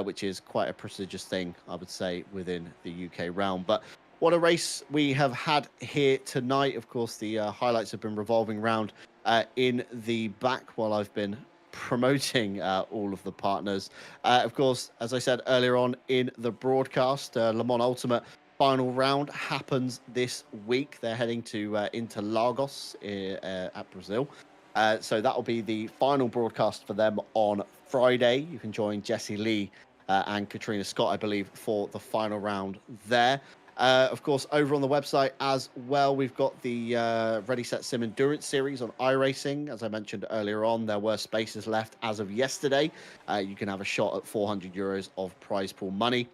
which is quite a prestigious thing, I would say, within the UK realm. But what a race we have had here tonight. Of course, the highlights have been revolving around in the back while I've been promoting all of the partners. Of course, as I said earlier on in the broadcast, Le Mans Ultimate final round happens this week. They're heading to Interlagos at Brazil. So that will be the final broadcast for them on Friday. You can join Jesse Lee and Katrina Scott, I believe, for the final round there. Of course, over on the website as well, we've got the Ready Set Sim Endurance Series on iRacing. As I mentioned earlier on, there were spaces left as of yesterday. You can have a shot at €400 of prize pool money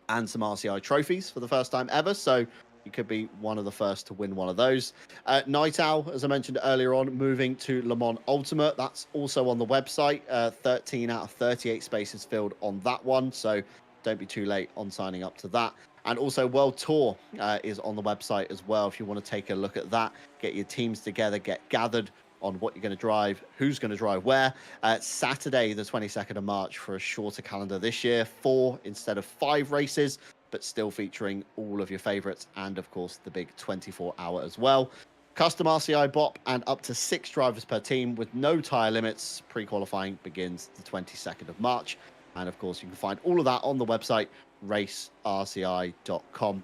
and some RCI trophies for the first time ever. So you could be one of the first to win one of those. Night Owl, as I mentioned earlier on, moving to Le Mans Ultimate. That's also on the website. 13 out of 38 spaces filled on that one. So don't be too late on signing up to that. And also World Tour is on the website as well. If you want to take a look at that, get your teams together, get gathered on what you're going to drive, who's going to drive where. Saturday, the 22nd of March for a shorter calendar this year, 4 instead of 5 races, but still featuring all of your favorites and, of course, the big 24-hour as well. Custom RCI BOP and up to 6 drivers per team with no tyre limits. Pre-qualifying begins the 22nd of March. And, of course, you can find all of that on the website, racerci.com.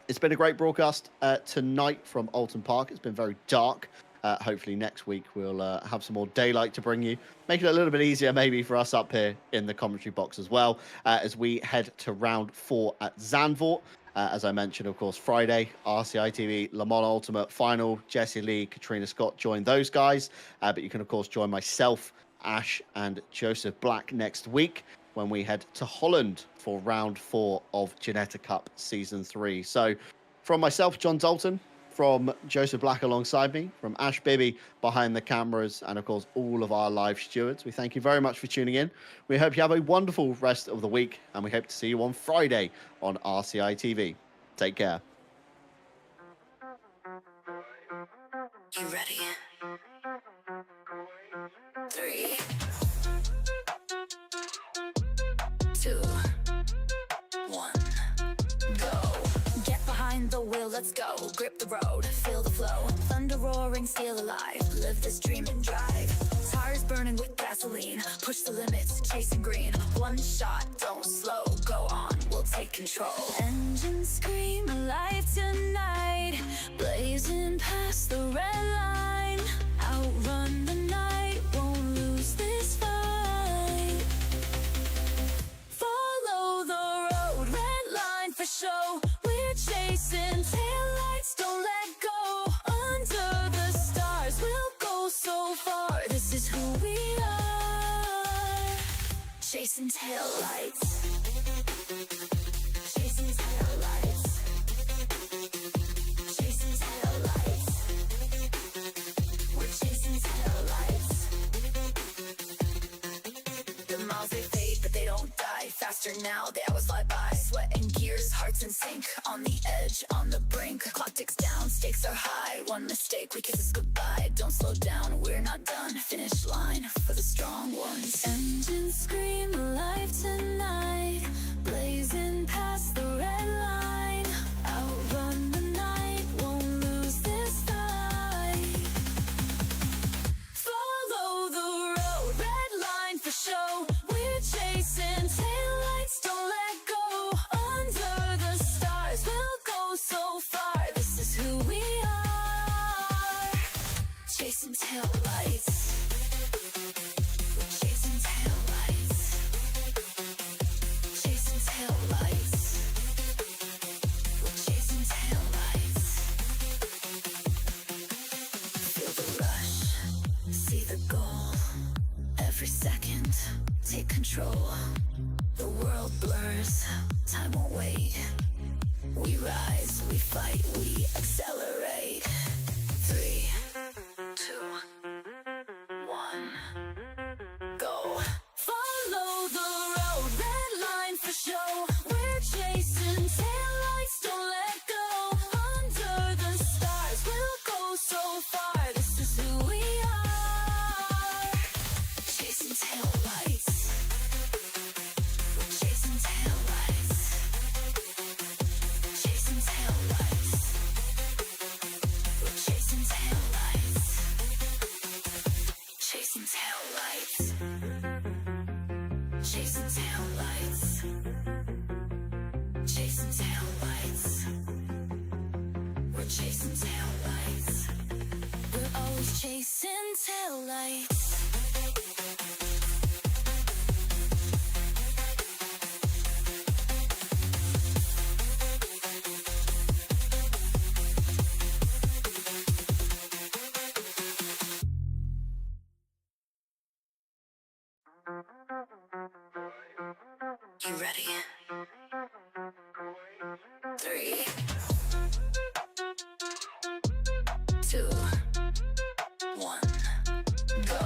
It's been a great broadcast tonight from Oulton Park. It's been very dark. Hopefully next week we'll have some more daylight to bring you, make it a little bit easier maybe for us up here in the commentary box as well, as we head to round 4 at Zandvoort. As I mentioned, of course, Friday, RCI TV, Le Mans Ultimate Final. Jesse Lee, Katrina Scott join those guys. But you can, of course, join myself, Ash, and Joseph Black next week when we head to Holland for round 4 of Ginetta Cup Season 3. So from myself, John Dalton, from Joseph Black alongside me, from Ash Bibby behind the cameras, and of course all of our live stewards, we thank you very much for tuning in. We hope you have a wonderful rest of the week, and we hope to see you on Friday on RCI TV. Take care. You ready? 3, 2, 1, go. Get behind the wheel, let's go. Grip the road, feel the flow. Thunder roaring, steel alive. Live this dream and drive. Tires burning with gasoline. Push the limits, chasing green. One shot, don't slow. Go on, we'll take control. Engines scream alive tonight. Blazing past the red line. Outrun the night, won't lose this fight. Follow the road, red line for show. We're chasing taillights, don't let go. Under the stars, we'll go so far. This is who we are. Chasing taillights. Chasing taillights. Chasing taillights. We're chasing taillights. The miles they fade, but they don't die. Faster now, the hours fly by. Sweat and gears, hearts in sync. On the edge, on the brink. Clock ticks down, stakes are high. One mistake, we kiss us goodbye. Don't slow down, we're not done. Finish line for the strong ones. Engines scream alive tonight. Blazing past the red line. Outrun the night, won't lose this fight. Follow the road, red line for show. We're chasing taillights, don't let go. Under the stars, we'll go so far. This is who we are. Chasing taillights. Chasing taillights. Chasing taillights. Chasing taillights. Feel the rush, see the goal. Every second, take control. The world blurs, time won't wait. We rise, we fight, we accelerate. 3, 2, 1, go. Follow the road, red line for show. We're chasing taillights, don't let go. Under the stars, we'll go so far. This is who we are. Chasing taillights. We're chasing taillights. Chasing taillights. We're chasing taillights. Chasing taillights. Chasing taillights. Chasing taillights. We're chasing taillights. We're always chasing taillights. You ready? 3, 2, 1, go.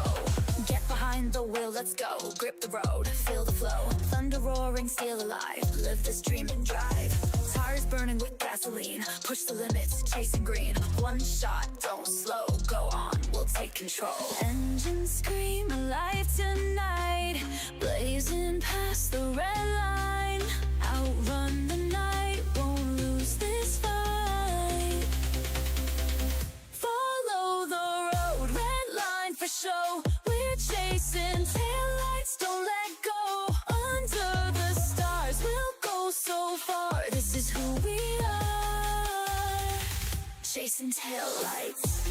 Get behind the wheel, let's go. Grip the road, feel the flow. Thunder roaring, steel alive. Live this dream and drive. Tires burning with gasoline. Push the limits, chasing green. One shot, don't slow. Go on, we'll take control. Engines scream alive tonight. Blazing past the red line. Outrun the night, won't lose this fight. Follow the road, red line for show. We're chasing taillights, don't let go. Under the stars, we'll go so far. This is who we are. Chasing taillights.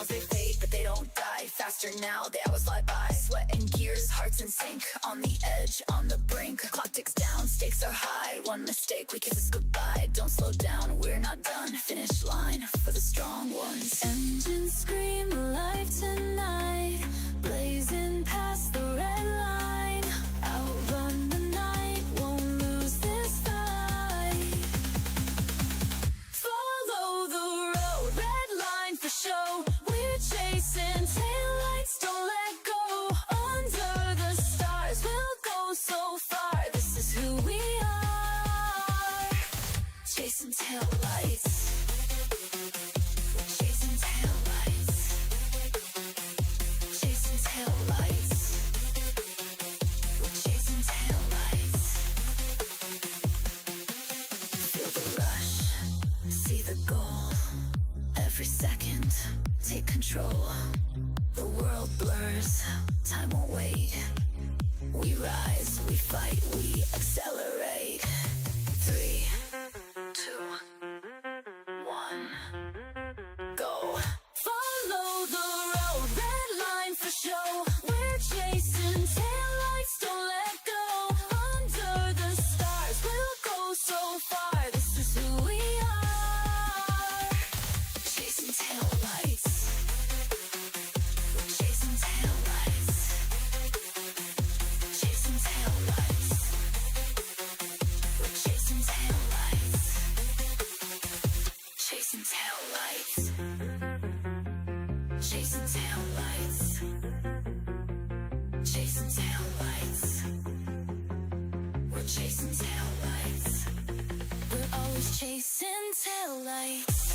smiles, they fade, but they don't die. Faster now, the hours fly by. Sweat and gears, hearts in sync. On the edge, on the brink. Clock ticks down, stakes are high. One mistake, we kiss us goodbye. Don't slow down, we're not done. Finish line for the strong ones. Engines scream alive tonight. Blazing past the red line. Outrun the night, won't lose this fight. Follow the road, red line for show. We're chasing taillights, don't let go. Under the stars, we'll go so far. This is who we are. Chasing taillights. Chasing taillights. Chasing taillights. Chasing taillights. Feel the rush, see the goal. Every second, take control. The world blurs, time won't wait. We rise, we fight, we accelerate. 3, 2, 1, go. Follow the road, red line for show. We're chasing taillights, don't let go. Under the stars, we'll go so far. This is who we are. Chasing taillights. Chasing taillights. Chasing taillights. Chasing taillights. Chasing taillights. Chasing taillights. Chasing taillights. We're chasing taillights. We're always chasing taillights.